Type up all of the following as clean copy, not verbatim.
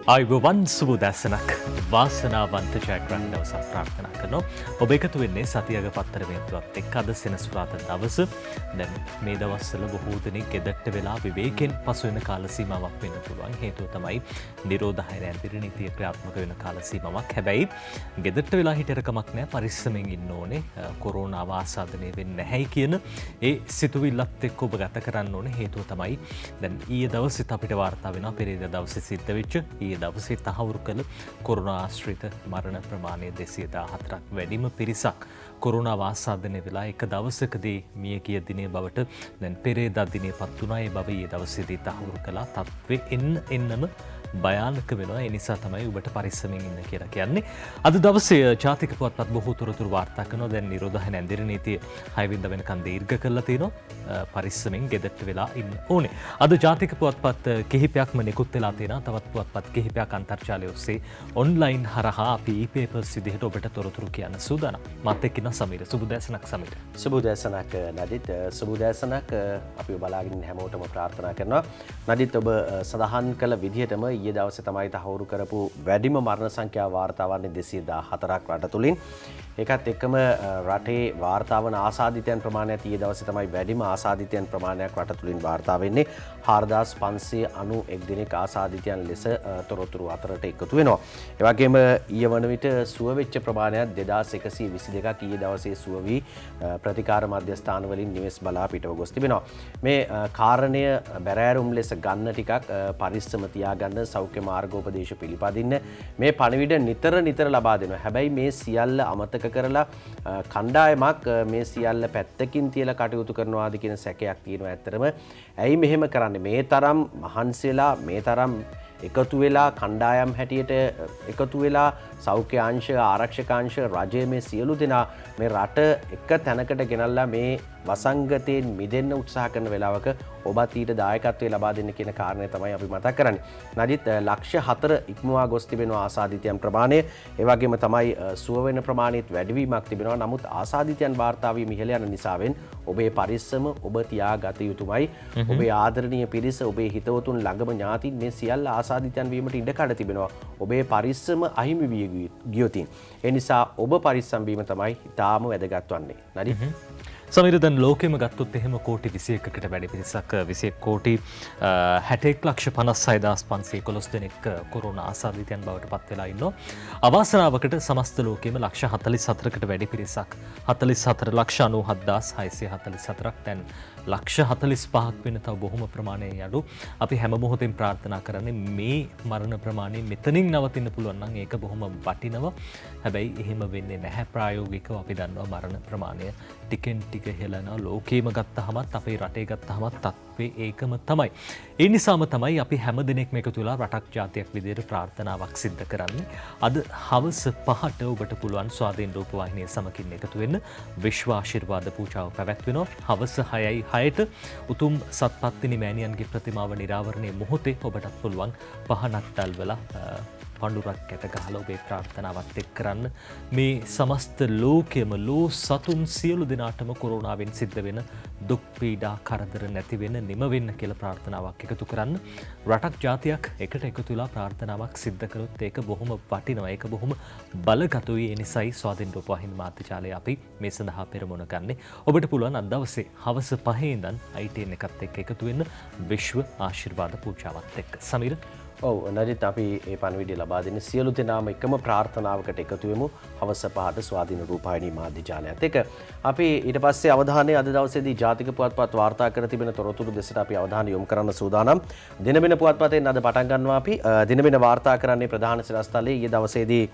අයිබවන් සුබ දැසනක් වාසනාවන්ත ජයග්‍රහණ දවසක් ප්‍රාර්ථනා කරනවා. ඔබ එකතු වෙන්නේ සතියක පත්තර මේතුවත් එක්ක අද සෙනසුරාදා දවස. දැන් මේ දවස්වල බොහෝ දෙනෙක් ගෙදරට වෙලා විවේකයෙන් පසු වෙන කාල සීමාවක් වෙන්න පුළුවන්. හේතුව තමයි නිරෝධායන ඇඳිරි නීතිය ක්‍රියාත්මක වෙන කාල සීමාවක්. හැබැයි ගෙදරට වෙලා හිටියට කමක් නැහැ, පරිස්සමෙන් ඉන්න ඕනේ. කොරෝනාව ආසාදනය වෙන්නේ නැහැයි කියන ඒ සිතුවිල්ලත් එක්ක ඔබ ගත කරන්න ඕනේ. හේතුව තමයි දැන් ඊයේ දවසෙත් අපිට වාර්තා වෙනවා පෙරේදා දවසේ සිද්ධ වෙච්ච දවසේ තහවුරු කළ කොරුණා ආශ්‍රිත මරණ ප්‍රමාණය 214ක් වැඩිම පිරිසක් කොරුණා ආසාදනය වෙලා එක දවසකදී මිය ගිය දිනේ බවට දැන් පෙරේදා දිනේ පත් වුණා. ඒ බව ඊයේ දවසේදී තහවුරු කළා. තත්ත්වෙ එන්නම භයානක වෙනවා. ඒ නිසා තමයි ඔබට පරිස්සමෙන් ඉන්න කියලා කියන්නේ. අද දවසේ ජාතික පුවත්පත් බොහෝ තොරතුරු වාර්තා කරනවා. දැන් නිරෝධායන ඇඳිරි නීතිය 6 වෙනිදා වෙනකන් දීර්ඝ කරලා තිනවා. පරිස්සමෙන් ගෙදරට වෙලා ඉන්න ඕනේ. අද ජාතික පුවත්පත් කිහිපයක්ම නිකුත් වෙලා තියෙනවා. තවත් පුවත්පත් කිහිපයක් අන්තර්ජාලය ඔස්සේ ඔන්ලයින් හරහා අපි e-papers විදිහට ඔබට තොරතුරු කියන්න සූදානම්. මාත් එක්ක ඉන්න සමීර. සුබ දැසනක් සමීර. සුබ දැසනක් නදිත්. සුබ දැසනක් අපි බලාගෙන හැමෝටම ප්‍රාර්ථනා කරනවා. නදිත් ඔබ සඳහන් කළ විදිහටම ඊයේ දවසේ තමයි තහවුරු කරපු වැඩිම මරණ සංඛ්‍යාව වාර්තා වන්නේ 214ක් රට තුලින්. ඒකත් එක්කම රටේ වාර්තා වන ආසාදිතයන් ප්‍රමාණයත් ඊයේ දවසේ තමයි වැඩිම ආසාදිතයන් ප්‍රමාණයක් රට තුලින් වාර්තා වෙන්නේ. 4591 දිනක ආසාදිතයන් ලෙස තොරතුරු අතරට එකතු වෙනවා. ඒ වගේම ඊයේ වන විට සුව වෙච්ච ප්‍රමාණයත් 2122ක් ඊයේ දවසේ සුව වී ප්‍රතිකාර මධ්‍යස්ථාන වලින් නිවෙස් බලා පිටව ගොස් තිබෙනවා. මේ කාරණය බැරෑරුම් ලෙස ගන්න ටිකක් පරිස්සම තියාගන්න, සෞඛ්‍ය මාර්ගෝපදේශ පිළිපදින්න මේ පණිවිඩ නිතර ලබා දෙනවා. හැබැයි මේ සියල්ල අමතක කරලා කණ්ඩායමක් මේ සියල්ල පැත්තකින් තියලා කටයුතු කරනවාද කියන සැකයක් තියෙනවා. ඇත්තටම ඇයි මෙහෙම කරන්නේ? මේ තරම් මහන්සි වෙලා, මේ තරම් එකතු වෙලා කණ්ඩායම් හැටියට එකතු වෙලා සෞඛ්‍ය අංශ, ආරක්ෂක අංශ, රජය මේ සියලු දෙනා මේ රට එක තැනකට ගෙනල්ලා මේ වසංගතයෙන් මිදෙන්න උත්සාහ කරන වෙලාවක ඔබත් ඊට දායකත්වය ලබා දෙන්න කියන කාරණය තමයි අපි මතක් කරන්නේ. නදිත් ලක්ෂ 4 ඉක්මවා ගොස් තිබෙනවා ආසාදිතයන් ප්‍රමාණය. ඒ වගේම තමයි සුව වෙන ප්‍රමාණයත් වැඩිවීමක් තිබෙනවා. නමුත් ආසාදිතයන් වාර්තා වීම ඉහළ යන නිසාවෙන් ඔබේ පරිස්සම ඔබ තියාගත යුතුමයි. ඔබේ ආදරණීය පිරිස, ඔබේ හිතවතුන්, ළඟම ඥාතීන් මේ සියල්ල ආසාදිතයන් වීමට ඉඩකඩ තිබෙනවා. ඔබේ පරිස්සම අහිමි විය ගියොතින්. ඒ නිසා ඔබ පරිස්සම් වීම තමයි ඉතාම වැදගත් වන්නේ. නදිත් සමීර, දැන් ලෝකෙම ගත්තොත් එහෙම කෝටි 21කට වැඩි පිරිසක් 21 කෝටි 61,56,511 දෙනෙක් කොරෝනා ආසාදිතයන් බවට පත් වෙලා ඉන්නවා. අවාසනාවකට සමස්ත ලෝකෙම ලක්ෂ 44කට වැඩි පිරිසක් 44,97,644ක් දැන් ලක්ෂ 45ක් වෙන තව බොහොම ප්‍රමාණයක් අඩු. අපි හැම මොහොතෙම ප්‍රාර්ථනා කරන්නේ මේ මරණ ප්‍රමාණය මෙතනින් නවතින්න පුළුවන් නම් ඒක බොහොම වටිනවා. හැබැයි එහෙම වෙන්නේ නැහැ. ප්‍රායෝගිකව අපි දන්නවා මරණ ප්‍රමාණය ටිකෙන් ටික හෙලනවා. ලෝකේම ගත්තහමත් අපේ රටේ ගත්තහමත් තත්ත්වේ ඒකම තමයි. ඒ නිසාම තමයි අපි හැම දිනෙකම එකතු වෙලා රටක් ජාතියක් විදිහට ප්‍රාර්ථනාවක් සිද්ධ කරන්නේ. අද හවස 5ට ඔබට පුළුවන් ස්වාධීන රූපවාහිනිය සමගින් එකතු වෙන්න විශ්ව ආශිර්වාද පූජාව පැවැත්වෙනවා. හවස 6ට උතුම් සත්පත්තිනි මෑණියන්ගේ ප්‍රතිමාව නිරාවරණයේ මොහොතේ ඔබටත් පුළුවන් පහනක් දැල්වලා පඬුරක් ඇට ගහලා ඔබේ ප්‍රාර්ථනාවත් එක් කරන්න. මේ සමස්ත ලෝකෙම ලෝ සතුන් සියලු දෙනාටම කොරෝනාවෙන් සිද්ධ වෙන දුක් පීඩා කරදර නැති වෙන නිම වෙන්න කියලා ප්‍රාර්ථනාවක් එකතු කරන්න. රටක් ජාතියක් එකට එකතු වෙලා ප්‍රාර්ථනාවක් සිද්ධ කරොත් ඒක බොහොම වටිනවා. ඒක බොහොම බලගතුයි. ඒ නිසායි ස්වාධීන රූපවාහිනී මාධ්‍යාලය අපි මේ සඳහා පෙරමුණ ගන්නේ. ඔබට පුළුවන් අද දවසේ හවස 5 ඉඳන් ITN එකත් එක්ක එකතු වෙන්න විශ්ව ආශිර්වාද පූජාවත් එක්ක. සමීර, ඔව් නදිත් අපි මේ පණිවිඩය ලබා දෙන්නේ සියලු දෙනාම එකම ප්‍රාර්ථනාවකට එකතු වෙමු හවස 5ට ස්වාධීන රූපවාහිනී මාධ්‍යාලයත් එක්ක. අපි ඊට පස්සේ අවධානය අද දවසේදී ජාතික පුවත්පත් වාර්තා කර තිබෙන තොරතුරු දෙසට අපි අවධානය යොමු කරන්න සූදානම්. දිනබින පුවත්පතෙන් අද පටන් ගන්නවා අපි. දිනබින වාර්තා කරන්නේ ප්‍රධාන සිරස්තලයේ ඊයේ දවසේදී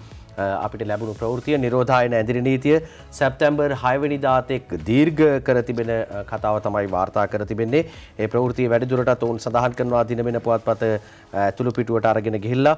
අපිට ලැබුණු ප්‍රවෘත්තිය නිරෝධායන ඇඳිරි නීතිය සැප්තැම්බර් 6 වෙනිදාට එක් දීර්ඝ කර තිබෙන කතාව තමයි වාර්තා කර තිබෙන්නේ. ඒ ප්‍රවෘත්තිය වැඩිදුරටත් ඔවුන් සඳහන් කරනවා දිනබින පුවත්පත ඇතුළු පිටුවට අරගෙන ගිහිල්ලා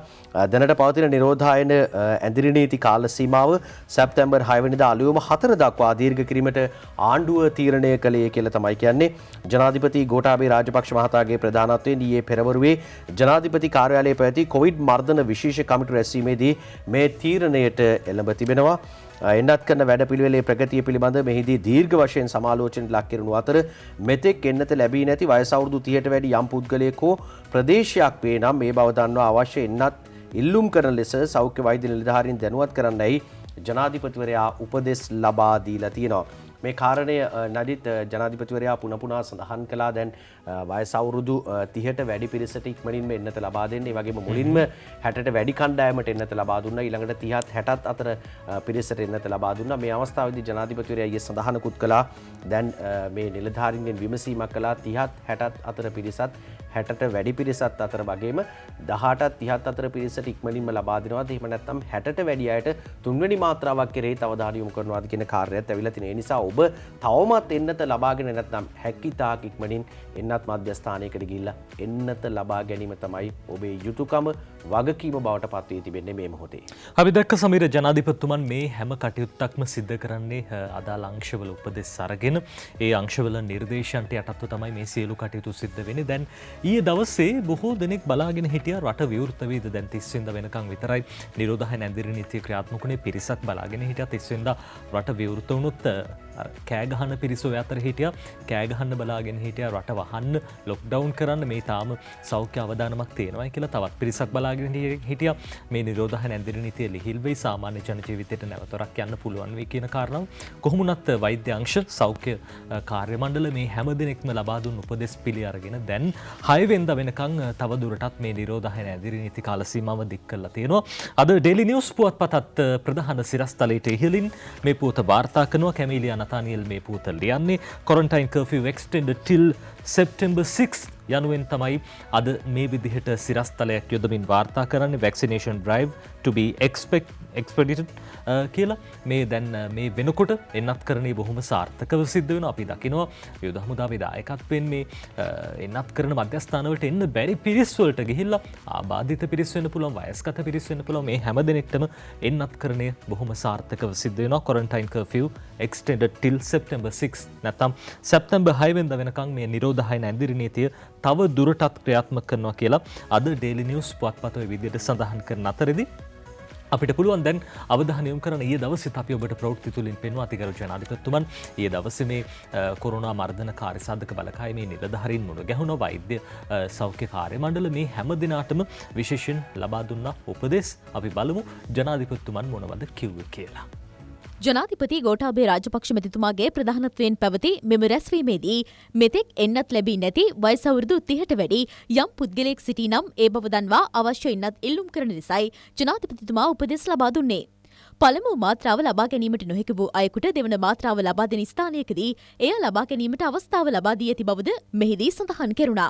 දැනට පවතින නිරෝධායන ඇඳිරි නීති කාල සීමාව සැප්තැම්බර් 6 වෙනිදා අලුයම 4 දක්වා දීර්ඝ කිරීමට ආණ්ඩුව තීරණය කළේ කියලා තමයි කියන්නේ. ජනාධිපති ගෝඨාභය රාජපක්ෂ මහතාගේ ප්‍රධානත්වයෙන් ඊයේ පෙරවරුවේ ජනාධිපති කාර්යාලයේ පැවති කොවිඩ් මර්ධන විශේෂ කමිටු රැස්වීමේදී මේ තීරණයට එළඹ තිබෙනවා. එන්නත් කරන වැඩපිළිවෙලේ ප්‍රගතිය පිළිබඳ මෙහිදී දීර්ඝ වශයෙන් සමාලෝචනයට ලක් කෙරුණු අතර මෙතෙක් එන්නත ලැබී නැති වයස අවුරුදු 30ට වැඩි යම් පුද්ගලයෙක් හෝ ප්‍රදේශයක් වේ නම් මේ බව දන්වා අවශ්‍ය එන්නත් ඉල්ලුම් කරන ලෙස සෞඛ්‍ය වෛද්‍ය නිලධාරීන් දැනුවත් කරන්නයි ජනාධිපතිවරයා උපදෙස් ලබා දීලා තියෙනවා. මේ කාරණය නඩිත් ජනාධිපතිවරයා පුනපුනා සඳහන් කළා. දැන් වයස අවුරුදු 30ට වැඩි පිරිසට ඉක්මනින්ම එන්නත ලබා දෙන්න. ඒ වගේම මුලින්ම 60ට වැඩි කණ්ඩායමට එන්නත ලබා දුන්නා. ඊළඟට 30ත් 60ත් අතර පිරිසට එන්නත ලබා දුන්නා. මේ අවස්ථාවේදී ජනාධිපතිවරයා ඊයේ සඳහනකුත් කළා. දැන් මේ නිලධාරීන්ගෙන් විමසීමක් කළා 30ත් 60ත් අතර පිරිසත් 60ට වැඩි පිරිසත් අතර වගේම 18ත් 30ත් අතර පිරිසට ඉක්මනින්ම ලබා දෙනවාද? එහෙම නැත්නම් 60ට වැඩි අයට තුන්වෙනි මාත්‍රාවක් කෙරෙහි තව අවධානය යොමු කරනවාද කියන කාර්යයත් ඇවිල්ලා තියෙන. ඒ නිසා ඔබ තවමත් එන්නත ලබාගෙන නැත්නම් හැකිතාක් ඉක්මනින් එන්නත් මධ්‍යස්ථානයකට ගිහිල්ලා එන්නත ලබා ගැනීම තමයි ඔබේ යුතුයකම වගකීම බවට පත් වී තිබෙන්නේ මේ මොහොතේ. අපි දැක්ක සමීර ජනාධිපතිතුමන් මේ හැම කටයුත්තක්ම සිද්ධ කරන්නේ අදාළ අංශවල උපදෙස් අරගෙන ඒ අංශවල නිර්දේශයන්ට යටත්ව තමයි මේ සියලු කටයුතු සිද්ධ වෙන්නේ. දැන් ඊයේ දවසේ බොහෝ දෙනෙක් බලාගෙන හිටියා රට විවෘත වේද. දැන් 30 වෙනිදා වෙනකන් විතරයි නිරෝධායන ඇඳිරි නීතිය ක්‍රියාත්මක වුණේ. පිරිසක් බලාගෙන හිටියා 30 වෙනිදා රට විවෘත වුණොත් කෑ ගහන පිරිස ඔය අතර හිටියා. කෑ ගහන්න බලාගෙන හිටියා රට වහන්න, ලොක්ඩවුන් කරන්න. මේ තාම සෞඛ්‍ය අවදානමක් තියෙනවායි කියලා තවත් පිරිසක් බලාගෙන හිටියා. මේ නිරෝධායන ඇඳිරි නීතිය ලිහිල් වෙයි, සාමාන්‍ය ජන ජීවිතයට නැවතොරක් යන්න පුළුවන් වෙයි කියන කාරණාව කොහොම වුණත් වෛද්‍ය අංශ සෞඛ්‍ය කාර්ය මණ්ඩල මේ හැම දිනෙකම ලබා දුන් උපදෙස් පිළි අරගෙන දැන් 6 වෙනිදා වෙනකන් තව දුරටත් මේ නිරෝධායන ඇඳිරි නීති කාල සීමාව දික් කරලා තියෙනවා. අද ඩේලි නිවුස් පුවත්පතත් ප්‍රධාන සිරස්තලයට ඉහළින් මේ පුවත වාර්තා කරනවා. කැමීලියා නතානියල් මේ පුවත ලියන්නේ. quarantine curfew extended till September 6 යනුවෙන් තමයි අද මේ විදිහට සිරස්තලයක් යොදමින් වාර්තා කරන්නේ. vaccination drive to be expedited කියලා මේ දැන් මේ වෙනකොට එන්නත් කරන්නේ බොහොම සාර්ථකව සිද්ධ වෙනවා. අපි දකිනවා යුද හමුදාවේ දායකත්වයෙන් මේ එන්නත් කරන මධ්‍යස්ථානවලට එන්න බැරි පිරිස් වලට ගිහිල්ලා ආබාධිත පිරිස් වෙන්න පුළුවන්, වයස්ගත පිරිස් වෙන්න පුළුවන්, මේ හැම දෙනෙක්ටම එන්නත් කරන්නේ බොහොම සාර්ථකව සිද්ධ වෙනවා. quarantine curfew extended till September 6 නැත්නම් සැප්තැම්බර් 6 වෙනිදා වෙනකන් මේ නිරෝධායන ඇඳිරි නීතිය තව දුරටත් ක්‍රියාත්මක කරනවා කියලා අද ඩේලි නිවුස් පුවත්පත ඔය විදිහට සඳහන් කරන අතරදී අපිට පුළුවන් දැන් අවධානය යොමු කරන ඊයේ දවසේත් අපි ඔබට ප්‍රවෘත්ති තුලින් පෙන්වා අතිගරු ජනාධිපතිතුමන් ඊයේ දවසේ මේ කොරෝනා මර්ධන කාර්යසාධක බලකායේ මේ නිලධාරීන් මුණ ගැහුණා. වෛද්‍ය සෞඛ්‍ය කාර්ය මණ්ඩල මේ හැම දිනාටම විශේෂයෙන් ලබා දුන්න උපදෙස් අපි බලමු ජනාධිපතිතුමන් මොනවද කිව්වේ කියලා. ජනාධිපති ගෝඨාභය රාජපක්ෂ මැතිතුමාගේ ප්‍රධානත්වයෙන් පැවති මෙම රැස්වීමේදී මෙතෙක් එන්නත් ලැබී නැති වයස අවුරුදු 30ට වැඩි යම් පුද්ගලයෙක් සිටී නම් ඒ බව දන්වා අවශ්‍ය එන්නත් ඉල්ලුම් කරන ලෙසයි ජනාධිපතිතුමා උපදෙස් ලබා දුන්නේ. පළමු මාත්‍රාව ලබා ගැනීමට නොහැකි වූ අයෙකුට දෙවන මාත්‍රාව ලබා දෙන ස්ථානයකදී එය ලබා ගැනීමට අවස්ථාව ලබා දී ඇති බවද මෙහිදී සඳහන් කෙරුණා.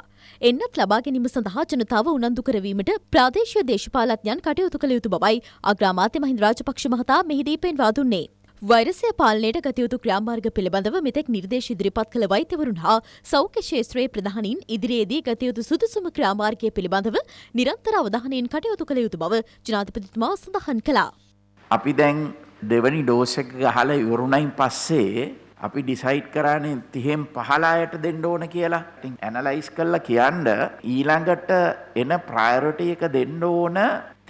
එන්නත් ලබා ගැනීම සඳහා ජනතාව උනන්දු කරවීමට ප්‍රාදේශීය දේශපාලඥයන් කටයුතු කළ යුතු බවයි අග්‍රාමාත්‍ය මහින්ද රාජපක්ෂ මහතා මෙහිදී පෙන්වා දුන්නේ. වෛරසය පාලනයට ගත යුතු ක්‍රියාමාර්ග පිළිබඳව මෙතෙක් නිර්දේශ ඉදිරිපත් කළ වෛද්‍යවරුන් හා සෞඛ්‍ය ක්ෂේත්‍රයේ ප්‍රධානීන් ඉදිරියේදී ගත යුතු සුදුසුම ක්‍රියාමාර්ගය පිළිබඳව නිරන්තර අවධානයෙන් කටයුතු කළ යුතු බව ජනාධිපතිතුමා සඳහන් කළා. අපි දැන් දෙවනි ඩෝස් එක ගහලා ඉවරුණයින් පස්සේ අපි ඩිසයිඩ් කරානේ 30න් 15ට දෙන්න ඕන කියලා. ඉතින් ඇනලයිස් කරලා කියන්න ඊළඟට එන ප්‍රයොරිටි එක දෙන්න ඕන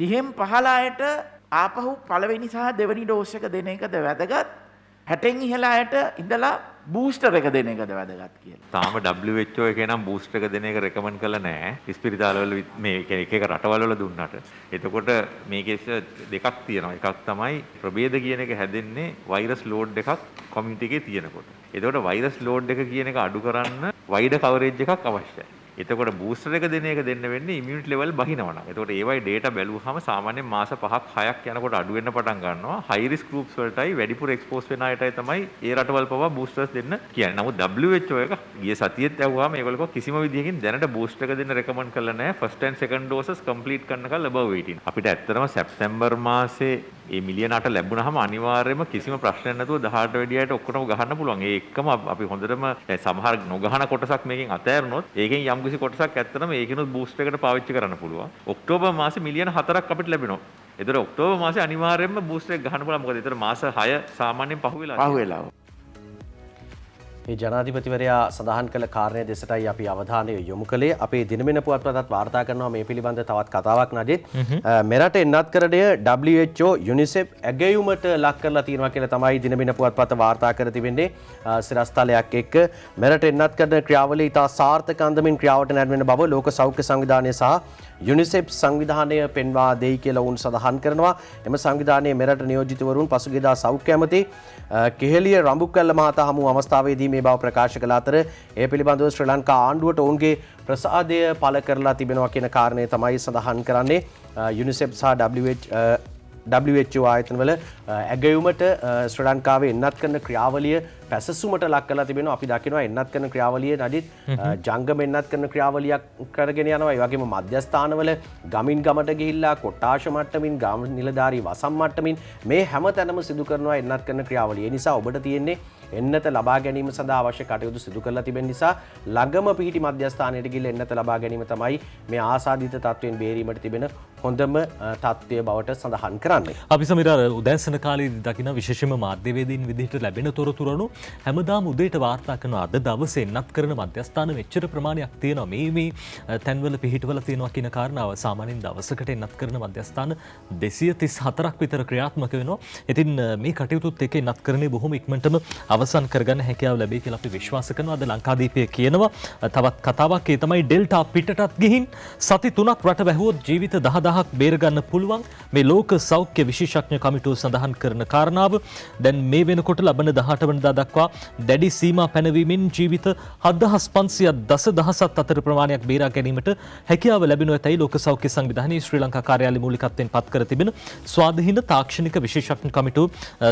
30න් 15ට ආපහු පළවෙනි සහ දෙවෙනි ඩෝස් එක දෙන එකද වැදගත්? 60න් ඉහළ අයට ඉඳලා බූස්ටර් එක දෙන එකද වැදගත් කියලා. තාම WHO එකේ නම් බූස්ටර් එක දෙන එක රෙකමන්ඩ් කරලා නැහැ. ඉස්පිරිතාලවල මේ එක එක රටවල් වල දුන්නාට. එතකොට මේකේ දෙකක් තියෙනවා. එකක් තමයි ප්‍රභේද කියන එක හැදෙන්නේ වෛරස් ලෝඩ් එකක් කොමියුනිටි එකේ තියෙනකොට. එතකොට වෛරස් ලෝඩ් එක කියන එක අඩු කරන්න වයිඩ් කවරේජ් එකක් අවශ්‍යයි. එතකොට බූස්ටර් එක දෙන එක දෙන්න වෙන්නේ ඉමුනිටි ලෙවල් බහිනවනම්. එතකොට ඒවයි ඩේටා බැලුවාම සාමාන්‍යයෙන් මාස 5ක් 6ක් යනකොට අඩු වෙන්න පටන් ගන්නවා. හයි රිස්ක් ගෲප්ස් වලටයි වැඩිපුර එක්ස්පෝස් වෙන අයටයි තමයි ඒ රටවල් පවා බූස්ටර්ස් දෙන්න කියන්නේ. නමුත් WHO එක ගිය සතියේත් ඇහුවාම ඒගොල්ලෝ කිසිම විදියකින් දැනට බූස්ටර් එක දෙන්න රෙකමන්ඩ් කරලා නැහැ. First and second doses complete කරනකල් above 18. අපිට ඇත්තටම සැප්තැම්බර් මාසේ මේ මිලියන 8 ලැබුණාම අනිවාර්යයෙන්ම කිසිම ප්‍රශ්නයක් නැතුව 18ට වැඩි අයට ඔක්කොම ගහන්න පුළුවන්. ඒ එක්කම අපි හොඳටම සමහර නොගහන කොටසක් මේකෙන් අතෑරුණොත් ඒකෙන් යම්කිසි කොටසක් ඇත්තටම ඒකිනුත් බූස්ටර් එකට පාවිච්චි කරන්න පුළුවන්. ඔක්තෝබර් මාසේ මිලියන 4ක් අපිට ලැබෙනවා. ඒතර ඔක්තෝබර් මාසේ අනිවාර්යයෙන්ම බූස්ටර් එක ගහන්න පුළුවන්. මොකද ඒතර මාස 6 සාමාන්‍යයෙන් පහුවෙලා. ඒ ජනාධිපතිවරයා සඳහන් කළ කාරණය දෙසටයි අපි අවධානය යොමු කළේ. අපේ දිනමින පුවත්පතත් වාර්තා කරනවා මේ පිළිබඳ තවත් කතාවක් නදිත්. මෙරට එන්නත්කරණය WHO UNICEF ඇගයුමට ලක් කරලා තියෙනවා කියලා තමයි දිනමින පුවත්පත වාර්තා කර තිබෙන්නේ. සිරස්තලයක් එක්ක මෙරට එන්නත්කරණ ක්‍රියාවලිය ඉතා සාර්ථක අන්දමින් ක්‍රියාවට නැරෙන බව ලෝක සෞඛ්‍ය සංවිධානය සහ UNICEF සංවිධානය පෙන්වා දෙයි කියලා වුන් සඳහන් කරනවා. එම සංවිධානයේ මෙරට නියෝජිතවරුන් පසුගියදා සෞඛ්‍ය ඇමති කෙහෙලිය රඹුකැල්ල මහතා හමු අවස්ථාවේදී මේ බව ප්‍රකාශ කළ අතර ඒ පිළිබඳව ශ්‍රී ලංකා ආණ්ඩුවට ඔවුන්ගේ ප්‍රසාදය පළ කරලා තිබෙනවා කියන කාරණය තමයි සඳහන් කරන්නේ. UNICEF සහ WHO ආයතනවල ඇගයුමට ශ්‍රී ලංකාවේ එන්නත් කරන ක්‍රියාවලිය පැසසුමට ලක් කරලා තිබෙනවා. අපි දකිනවා එන්නත් කරන ක්‍රියාවලිය නදිත් ජංගම එන්නත් කරන ක්‍රියාවලියක් කරගෙන යනවා. ඒ වගේම මධ්‍යස්ථානවල ගමින් ගමට ගිහිල්ලා කොට්ටාශ මට්ටමින් ගම් නිලධාරී වසම් මට්ටමින් මේ හැම තැනම සිදු කරනවා එන්නත් කරන ක්‍රියාවලිය. ඒ නිසා ඔබට තියෙන්නේ එන්නත ලබා ගැනීම සඳහා අවශ්‍ය කටයුතු සිදු කරලා තිබෙන නිසා ළඟම පිහිටි මධ්‍යස්ථානයට ගිහිල්ලා එන්නත ලබා ගැනීම තමයි මේ ආසාදිත තත්වයෙන් බේරීමට තිබෙන හොඳම තත්ත්වය බවට සඳහන් කරන්නේ. අපි සමීර උදෑසන කාලේදී දකින විශේෂම මාධ්‍යවේදීන් විදිහට ලැබෙන තොරතුරු අනුව හැමදාම උදේට වාර්තා කරන අද දවසේ එන්නත් කරන මධ්‍යස්ථාන මෙච්චර ප්‍රමාණයක් තියෙනවා. මේ තැන්වල පිහිටවල තියෙනවා කියන කාරණාව සාමාන්‍යයෙන් දවසකට එන්නත් කරන මධ්‍යස්ථාන 234ක් විතර ක්‍රියාත්මක වෙනවා. ඉතින් මේ කටයුතුත් එක්ක එන්නත් කරන්නේ බොහොම ඉක්මනටම අවසන් කරගන්න හැකියාව ලැබෙයි කියලා අපි විශ්වාස කරනවා. අද ලංකාදීපය කියනවා තවත් කතාවක් ඒ තමයි ඩෙල්ටා පිටටත් ගිහින් සති 3ක් රට වැහුවොත් ජීවිත 10,000ක් බේරගන්න පුළුවන්. මේ ලෝක සෞඛ්‍ය විශේෂඥ කමිටුව සඳහන් කරන කාරණාව දැන් මේ වෙනකොට ලබන 18 වෙනිදා දක්වා දැඩි සීමා පැනවීමෙන් ජීවිත 7,500ක් දසදහසක් අතර ප්‍රමාණයක් බේරා ගැනීමට හැකියාව ලැබෙනු ඇතැයි ලෝක සෞඛ්‍ය සංවිධානයේ ශ්‍රී ලංකා කාර්යාලය මූලිකත්වයෙන් පත් කර තිබෙන ස්වාධීන තාක්ෂණික විශේෂඥ කමිටුව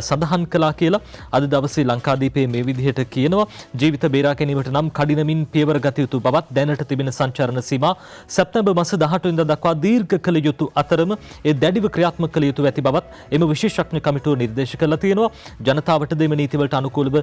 සඳහන් කළා කියලා අද දවසේ ලංකාදීපයේ මේ විදිහට කියනවා. ජීවිත බේරා ගැනීමට නම් කඩිනමින් පියවර ගත යුතු බවත් දැනට තිබෙන සංචාරණ සීමා සැප්තැම්බර් මාස 18 වෙනිදා දක්වා දීර්ඝ කළ යුතු අතරම ඒ දැඩිව ක්‍රියාත්මක කළ යුතු ඇති බවත් එම විශේෂඥ කමිටුව නිර්දේශ කළා තියෙනවා. ජනතාවට දෙම නීතිවලට අනුකූලව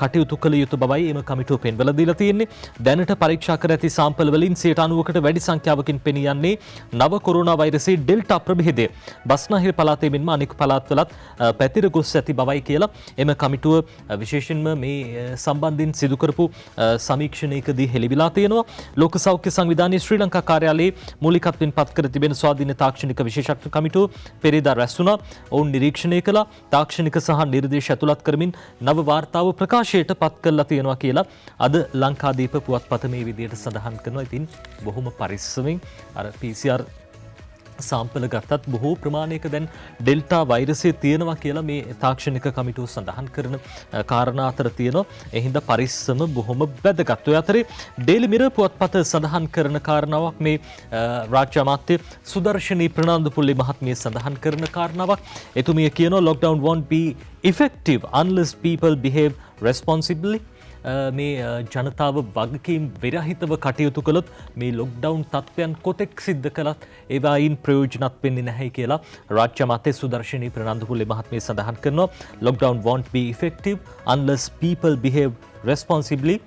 කටයුතු කළ යුතු බවයි එම කමිටුව පෙන්වලා දීලා තියෙන්නේ. දැනට පරීක්ෂා කර ඇති සාම්පල් වලින් 90%කට වැඩි සංඛ්‍යාවකින් පෙනී යන්නේ නව කොරෝනා වෛරසයේ ඩෙල්ටා ප්‍රභේදය. බස්නාහිර පළාතේ මෙන්ම අනෙක් පළාත්වලත් පැතිර ගොස් ඇති බවයි කියලා එම කමිටුව විශේෂයෙන්ම මේ සම්බන්ධයෙන් සිදු කරපු සමීක්ෂණයකදී හෙළිවිලා තියෙනවා. ලෝක සෞඛ්‍ය සංවිධානයේ ශ්‍රී ලංකා කාර්යාලයේ මූලිකත්වයෙන් පත් කර තිබෙන ස්වාධීන තාක්ෂණික විශේෂඥ කමිටුව පෙරේදා රැස් වුණා. ඔවුන් නිරීක්ෂණය කළා. තාක්ෂණික සහ නිර්දේශ ඇතුළත් කරමින් නව වාර්තාව ප්‍රකාශයට පත් කරලා තියෙනවා කියලා අද ලංකාදීප පුවත්පත මේ විදිහට සඳහන් කරනවා. ඉතින් බොහොම පරිස්සමින් අර PCR සාම්පල ගත්තත් බොහෝ ප්‍රමාණයක දැන් ඩෙල්ටා වෛරසය තියෙනවා කියලා මේ තාක්ෂණික කමිටුව සඳහන් කරන කාරණා අතර තියෙනවා. ඒ හින්දා පරිස්සම බොහොම වැදගත්. ඔය අතරේ ඩේලි මිරර් පුවත්පත සඳහන් කරන කාරණාවක් මේ රාජ්‍ය අමාත්‍ය සුදර්ශනී ප්‍රනාන්දුපුල්ලි මහත්මිය සඳහන් කරන කාරණාවක්. එතුමිය කියනවා lockdown won't be effective unless people behave responsibly. මේ ජනතාව වගකීම් විරහිතව කටයුතු කළොත් මේ ලොක්ඩවුන් තත්ත්වයන් කොතෙක් සිද්ධ කළත් ඒවායින් ප්‍රයෝජනත් වෙන්නේ නැහැ කියලා රාජ්‍ය අමාත්‍ය සුදර්ශනී ප්‍රනාන්දුපුල්ලි මහත්මිය සඳහන් කරනවා. lockdown won't be effective unless people behave responsibly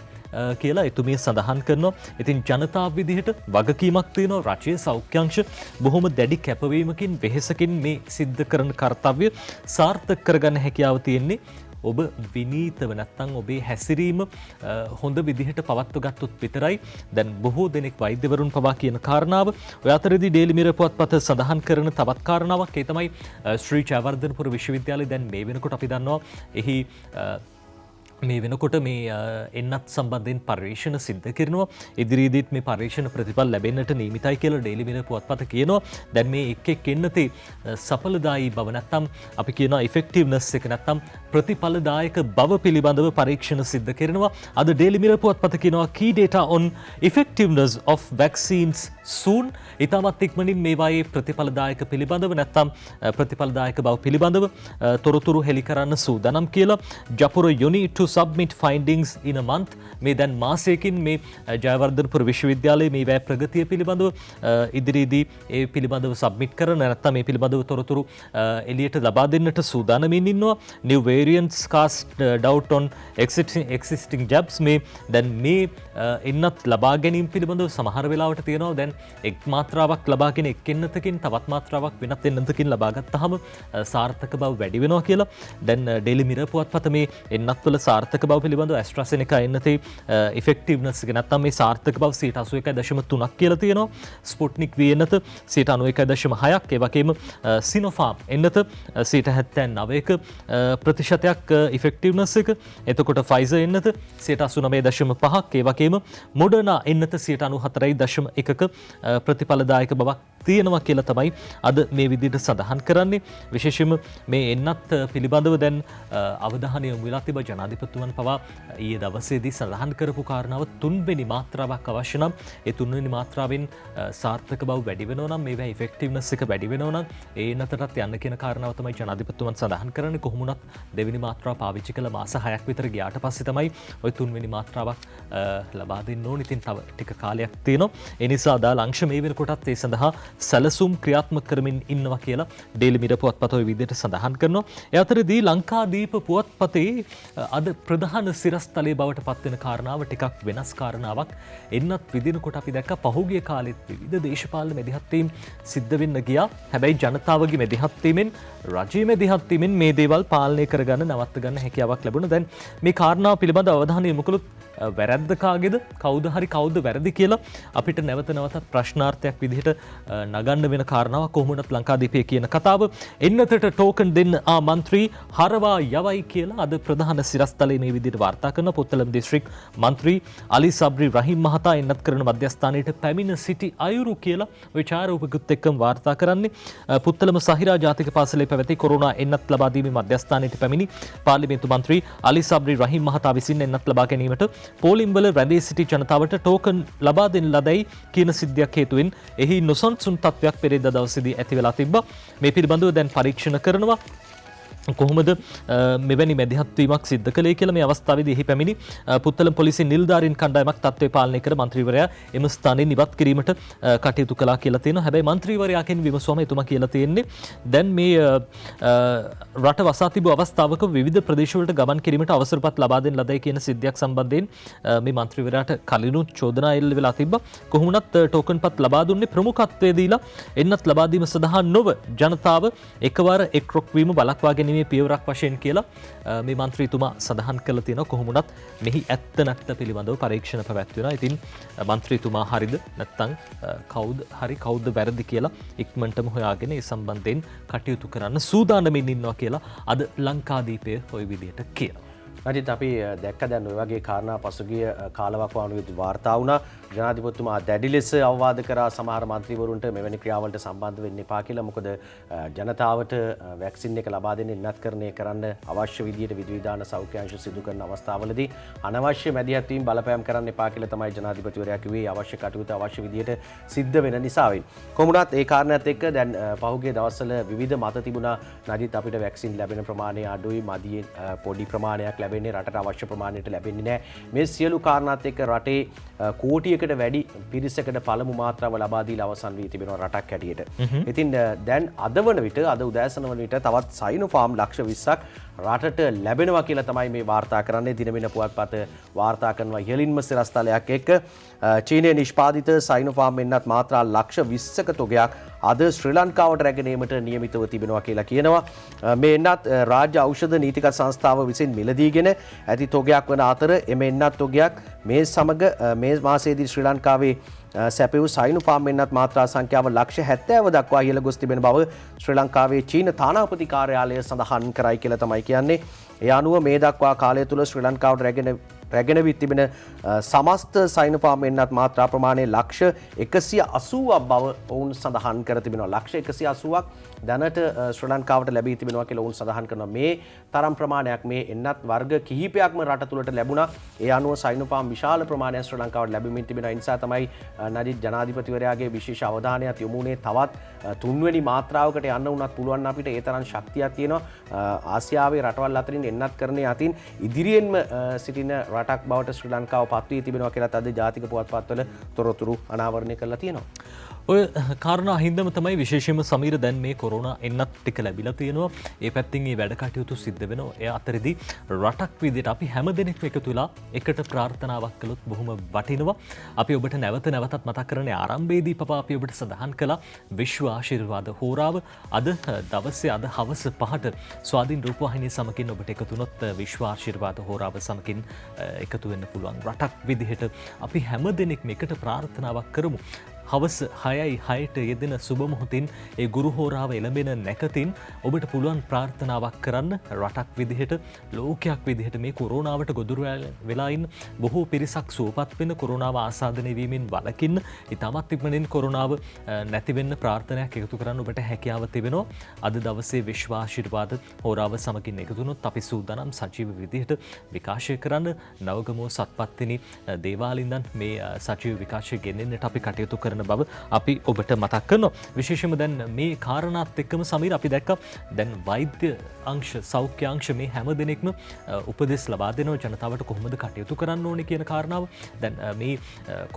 කියලා එතුමිය සඳහන් කරනවා. ඉතින් ජනතාව විදිහට වගකීමක් තියෙනවා. රජයේ සෞඛ්‍යංශ බොහොම දැඩි කැපවීමකින් වෙහෙසකින් මේ සිද්ධ කරන කාර්යය සාර්ථක කරගන්න හැකියාව තියෙන්නේ. ඔබ විනීතව නැත්නම් ඔබේ හැසිරීම හොඳ විදිහට පවත්ව ගත්තොත් විතරයි. දැන් බොහෝ දෙනෙක් වෛද්‍යවරුන් පවා කියන කාරණාව. ඔය අතරේදී ඩේලි මිරර් පුවත්පත සඳහන් කරන තවත් කාරණාවක් ඒ තමයි ශ්‍රී ජයවර්ධනපුර විශ්වවිද්‍යාලය දැන් මේ වෙනකොට අපි දන්නවා එහි මේ වෙනකොට මේ එන්නත් සම්බන්ධයෙන් පර්යේෂණ සිද්ධ කරනවා. ඉදිරියේදීත් මේ පර්යේෂණ ප්‍රතිඵල ලැබෙන්නට නියමිතයි කියලා ඩේලි මිරර් පුවත්පත කියනවා. දැන් මේ එක් එන්නතේ සඵලදායී බව නැත්නම් අපි කියනවා ඉෆෙක්ටිව්නස් එක නැත්නම් ප්‍රතිඵලදායක බව පිළිබඳව පරීක්ෂණ සිද්ධ කරනවා. අද ඩේලි මිරර් පුවත්පත කියනවා key data on effectiveness of vaccines soon. ඊටමත් ඉක්මනින් මේවායේ ප්‍රතිඵලදායක පිළිබඳව නැත්නම් ප්‍රතිඵලදායක බව පිළිබඳව තොරතුරු හෙළි කරන්න සූදානම් කියලා. Japura uni to submit findings in a month. මේ දැන් මාසයකින් මේ ජයවර්ධනපුර විශ්වවිද්‍යාලයේ මේ වැය ප්‍රගතිය පිළිබඳව ඉදිරියේදී ඒ පිළිබඳව සබ්මිට් කරන නැත්නම් මේ පිළිබඳව තොරතුරු එළියට ලබා දෙන්නට සූදානමින් ඉන්නවා. new variants cast doubt on existing jabs. මේ දැන් මේ එන්නත් ලබා ගැනීම පිළිබඳව සමහර වෙලාවට තියෙනවා දැන් එක් මාත්‍රාවක් ලබාගෙන එක් එන්නතකින් තවත් මාත්‍රාවක් වෙනත් එන්නතකින් ලබා ගත්තාම සාර්ථක බව වැඩි වෙනවා කියලා. දැන් ඩේලි මිරර් පුවත්පත මේ එන්නත්වල සාර්ථක බව පිළිබඳව ඇස්ට්‍රාසෙනෙකා එන්නතේ ඉෆෙක්ටිව්නස් එක නැත්නම් මේ සාර්ථක බව 81.3ක් කියලා තියෙනවා. ස්පුට්නික් V එන්නත 91.6ක්, ඒ වගේම සිනෝෆාම් එන්නත 79ක ප්‍රතිශතයක් ඉෆෙක්ටිව්නස් එක. එතකොට ෆයිසර් එන්නත 89.5ක්, ඒ වගේම මොඩර්නා එන්නත 94.1ක ප්‍රතිඵලදායක බවක් තියෙනවා කියලා තමයි අද මේ විදිහට සඳහන් කරන්නේ. විශේෂයෙන්ම මේ එන්නත් පිළිබඳව දැන් අවධානය යොමු වෙලා තිබා ජනාධිපතිතුමන් පවා ඊයේ දවසේදී සඳහන් කරපු කාරණාව තුන්වෙනි මාත්‍රාවක් අවශ්‍ය නම් ඒ තුන්වෙනි මාත්‍රාවෙන් සාර්ථක බව වැඩි වෙනවා නම් මේවා ඉෆෙක්ටිව්නස් එක වැඩි වෙනවා නම් ඒ එන්නතටත් යන්න කියන කාරණාව තමයි ජනාධිපතිතුමන් සඳහන් කරන්නේ. කොහොමුණත් දෙවෙනි මාත්‍රාව පාවිච්චි කළ මාස 6ක් විතර ගියාට පස්සේ තමයි ওই තුන්වෙනි මාත්‍රාවක් ලබා දෙන්න ඕනේ. ඉතින් තව ටික කාලයක් තියෙනවා. ඒ නිසා අදාළ අංශ මේ වෙනකොටත් ඒ සඳහා සැලසුම් ක්‍රියාත්මක කරමින් ඉන්නවා කියලා ඩේලි මිරර් පුවත්පත ඔය විදිහට සඳහන් කරනවා. ඒ අතරදී ලංකාදීප පුවත්පතේ අද ප්‍රධාන සිරස්තලයේ බවට පත්වෙන කාරණාව ටිකක් වෙනස් කාරණාවක්. එන්නත් විදිනකොට අපි දැක්ක පහුගිය කාලෙත් විවිධ දේශපාලන මැදිහත් වීම් සිද්ධ වෙන්න ගියා. හැබැයි ජනතාවගේ මැදිහත් වීමෙන් රජයේ මැදිහත් වීමෙන් මේ දේවල් පාලනය කරගන්න නවත්ත ගන්න හැකියාවක් ලැබුණා. දැන් මේ කාරණාව පිළිබඳ අවධානය යොමු කළොත් වැරද්ද කාගේද, කවුද හරි කවුද වැරදි කියලා අපිට නැවත නැවතත් ප්‍රශ්නාර්ථයක් විදිහට නගන්න වෙන කාරණාවක්. කොහොමවත් ලංකාදීපයේ කියන කතාව එන්නතට ටෝකන් දෙන්න මන්ත්‍රී හරවා යවයි කියලා අද ප්‍රධාන සිරස්තලයේ මේ විදිහට වාර්තා කරන පුත්තලම් දිස්ත්‍රික් මන්ත්‍රී අලි සබ්රි රහීම් මහතා එන්නත් කරන මධ්‍යස්ථානයේ පැමිණ සිටි අයුරු කියලා විචාරෝපගත එක්කම වාර්තා කරන්නේ. පුත්තලම සහිරා ජාතික පාසලේ පැවති කොරෝනා එන්නත් ලබා දීමේ මධ්‍යස්ථානයේ පැමිණි පාර්ලිමේන්තු මන්ත්‍රී අලි සබ්රි රහීම් මහතා විසින් එන්නත් ලබා ගැනීමට පෝලිම්වල රැඳී සිටි ජනතාවට ටෝකන් ලබා දෙන ලදයි කියන සිද්ධියක් හේතුවෙන් එහි නොසන්සුන් තත්ත්වයක් පෙරේදා දවසේදී ඇති වෙලා තිබ්බා. මේ පිළිබඳව දැන් පරීක්ෂණ කරනවා. කොහොමද මෙවැනි මැදිහත්වීමක් සිද්ධ කළේ කියලා මේ අවස්ථාවේදී එහි පැමිණි පුත්තලම් පොලිසිය නිලධාරීන් කණ්ඩායමක් තත්ත්වය පාලනය කර මන්ත්‍රීවරයා එම ස්ථානයෙන් ඉවත් කිරීමට කටයුතු කළා කියලා තියෙනවා. හැබැයි මන්ත්‍රීවරයාගෙන් විමසුවම එතුමා කියලා තියෙන්නේ දැන් මේ රට වසා තිබූ අවස්ථාවක විවිධ ප්‍රදේශවලට ගමන් කිරීමට අවසරපත් ලබා දෙන ලදයි කියන සිද්ධියක් සම්බන්ධයෙන් මේ මන්ත්‍රීවරයාට කලිනුත් චෝදනා එල්ල වෙලා තිබ්බා. කොහොමුණත් ටෝකන්පත් ලබා දුන්නේ ප්‍රමුඛත්වයේ දීලා එන්නත් ලබා දීම සඳහා නොව ජනතාව එකවර එක්රොක් වීම බලක්වා ගැනීම පියවරක් වශයෙන් කියලා මේ මන්ත්‍රීතුමා සඳහන් කළ තියෙනවා. කොහොමුණත් මෙහි ඇත්ත නැත්ත පිළිබඳව පරීක්ෂණ පැවැත්වෙනවා. ඉතින් මන්ත්‍රීතුමා හරිද නැත්නම් කවුද වැරදි කියලා ඉක්මනටම හොයාගෙන ඒ සම්බන්ධයෙන් කටයුතු කරන්න සූදානමින් ඉන්නවා කියලා අද ලංකාදීපය ওই විදිහට කියනවා. නජිත් අපි දැක්ක දැන් ඔය වගේ කාරණා පසුගිය කාලවකවානුවේදී වාර්තා වුණා. ජනාධිපතිතුමා දැඩි ලෙස අවවාද කරා සමහර මන්ත්‍රීවරුන්ට මෙවැනි ක්‍රියාවලට සම්බන්ධ වෙන්න එපා කියලා. මොකද ජනතාවට වැක්සින් එක ලබා දෙන්න ඉන්නත්කරණය කරන්න අවශ්‍ය විදියට විධිවිධාන සෞඛ්‍ය අංශ සිදු කරන අවස්ථාවලදී අනවශ්‍ය මැදිහත් වීම බලපෑම් කරන්න එපා කියලා තමයි ජනාධිපතිවරයා කිව්වේ. අවශ්‍ය කටයුතු අවශ්‍ය විදියට සිද්ධ වෙන නිසාවෙන්. කොහොමුණත් ඒ කාරණාත් එක්ක දැන් පහුගිය දවස්වල විවිධ මත තිබුණා. නජිත් අපිට වැක්සින් ලැබෙන ප්‍රමාණය අඩුයි, මදියෙන් පොඩි ප්‍රමාණයක් ලැබෙන්නේ, රටට අවශ්‍ය ප්‍රමාණයට ලැබෙන්නේ නැහැ. මේ සියලු කාරණාත් එක්ක රටේ කෝටියකට වැඩි පිරිසකට පළමු මාත්‍රාව ලබා දීලා අවසන් වී තිබෙනවා රටක් හැටියට. ඉතින් දැන් අද වන විට අද උදෑසන වන විට තවත් සයිනෝෆාම් ලක්ෂ 20ක් රටට ලැබෙනවා කියලා තමයි මේ වාර්තා කරන්නේ. දිනමින පුවත්පත වාර්තා කරනවා ඉහළින්ම සිරස්තලයක් එක්ක චීනයේ නිෂ්පාදිත සයිනෝෆාම් එන්නත් මාත්‍රා ලක්ෂ 20ක තොගයක් අද ශ්‍රී ලංකාවට රැගෙන ඒමට නියමිතව තිබෙනවා කියලා කියනවා. මේ එන්නත් රාජ්‍ය ඖෂධ නීතිගත සංස්ථාව විසින් මිලදීගෙන ඇති තොගයක් වන අතර එම එන්නත් තොගයක් මේ සමග මේ මාසයේදී ශ්‍රී ලංකාවේ සැපයූ සයිනෝෆාම් එන්නත් මාත්‍රා සංඛ්‍යාව ලක්ෂ 70 දක්වා ඉහළ ගොස් තිබෙන බව ශ්‍රී ලංකාවේ චීන තානාපති කාර්යාලය සඳහන් කරයි කියලා තමයි කියන්නේ. ඒ අනුව මේ දක්වා කාලය තුල ශ්‍රී ලංකාවට රැගෙන වී තිබෙන සමස්ත සයිනෝෆාම් එන්නත් මාත්‍රා ප්‍රමාණය ලක්ෂ 180ක් බව ඔවුන් සඳහන් කර තිබෙනවා. ලක්ෂ 180ක් දැනට ශ්‍රී ලංකාවට ලැබී තිබෙනවා කියලා ඔවුන් සඳහන් කරනවා. මේ තරම් ප්‍රමාණයක් මේ එන්නත් වර්ග කිහිපයක්ම රට තුළට ලැබුණා. ඒ අනුව සයිනෝෆාම් විශාල ප්‍රමාණයක් ශ්‍රී ලංකාවට ලැබෙමින් තිබෙනවා. ඒ නිසා තමයි නජිත් ජනාධිපතිවරයාගේ විශේෂ අවධානයක් යොමු වුණේ තවත් තුන්වෙනි මාත්‍රාවකට යන්න උනත් පුළුවන් අපිට ඒ තරම් ශක්තියක් තියෙනවා. ආසියාවේ රටවල් අතරින් එන්නත් කරන්නේ අතින් ඉදිරියෙන්ම සිටින රටක් බවට ශ්‍රී ලංකාව පත් වී තිබෙනවා කියලා අද ජාතික පුවත්පත්වල තොරතුරු අනාවරණය කරලා තියෙනවා. ඔය කාරණා හින්දම තමයි විශේෂයෙන්ම සමීර දැන් මේ කොරෝනා එන්නත් ටික ලැබිලා තියෙනවා. ඒ පැත්තෙන් මේ වැඩ කටයුතු සිද්ධ වෙනවා. ඒ අතරදී රටක් විදිහට අපි හැමදෙනෙක්ම එකතු වෙලා එකට ප්‍රාර්ථනාවක් කළොත් බොහොම වටිනවා. අපි ඔබට නැවත නැවතත් මතක් කරන්නේ ආරම්භයේදී පවා අපි ඔබට සඳහන් කළා විශ්ව ආශිර්වාද හෝරාව අද දවසේ අද හවස 5ට ස්වාධීන රූපවාහිනිය සමගින් ඔබට එකතුනොත් විශ්ව ආශිර්වාද හෝරාව සමකින් එකතු වෙන්න පුළුවන් රටක් විදිහට අපි හැම දෙනෙක්ම එකට ප්‍රාර්ථනාවක් කරමු. හවස 6:06ට යෙදෙන සුබ මොහොතින් ඒ ගුරු හෝරාව එළඹෙන නැකතින් ඔබට පුළුවන් ප්‍රාර්ථනාවක් කරන්න රටක් විදිහට ලෝකයක් විදිහට මේ කොරෝනාවට ගොදුරු වෙලා ඉන්න බොහෝ පිරිසක් සුවපත් වෙන කොරෝනාව ආසාදනය වීමෙන් වළකින්න ඉතාමත් ඉක්මනින් කොරෝනාව නැති වෙන්න ප්‍රාර්ථනාවක් එකතු කරන්න ඔබට හැකියාව තිබෙනවා. අද දවසේ විශ්ව ආශිර්වාද හෝරාව සමගින් එකතු වුණොත් අපි සූදානම් සජීව විදිහට විකාශය කරන්න නවගමුව සත්පත්තිනි දේවාලින්දන් මේ සජීව විකාශය ගෙනෙන්නට අපි කටයුතු කරන බව අපි ඔබට මතක් කරනවා. විශේෂයෙන්ම දැන් මේ කාරණාත් එක්කම සමීර අපි දැක්කා දැන් වෛද්‍ය අංශ සෞඛ්‍ය අංශ මේ හැම දෙනෙක්ම උපදෙස් ලබා දෙනවා ජනතාවට කොහොමද කටයුතු කරන්න ඕනේ කියන කාරණාව. දැන් මේ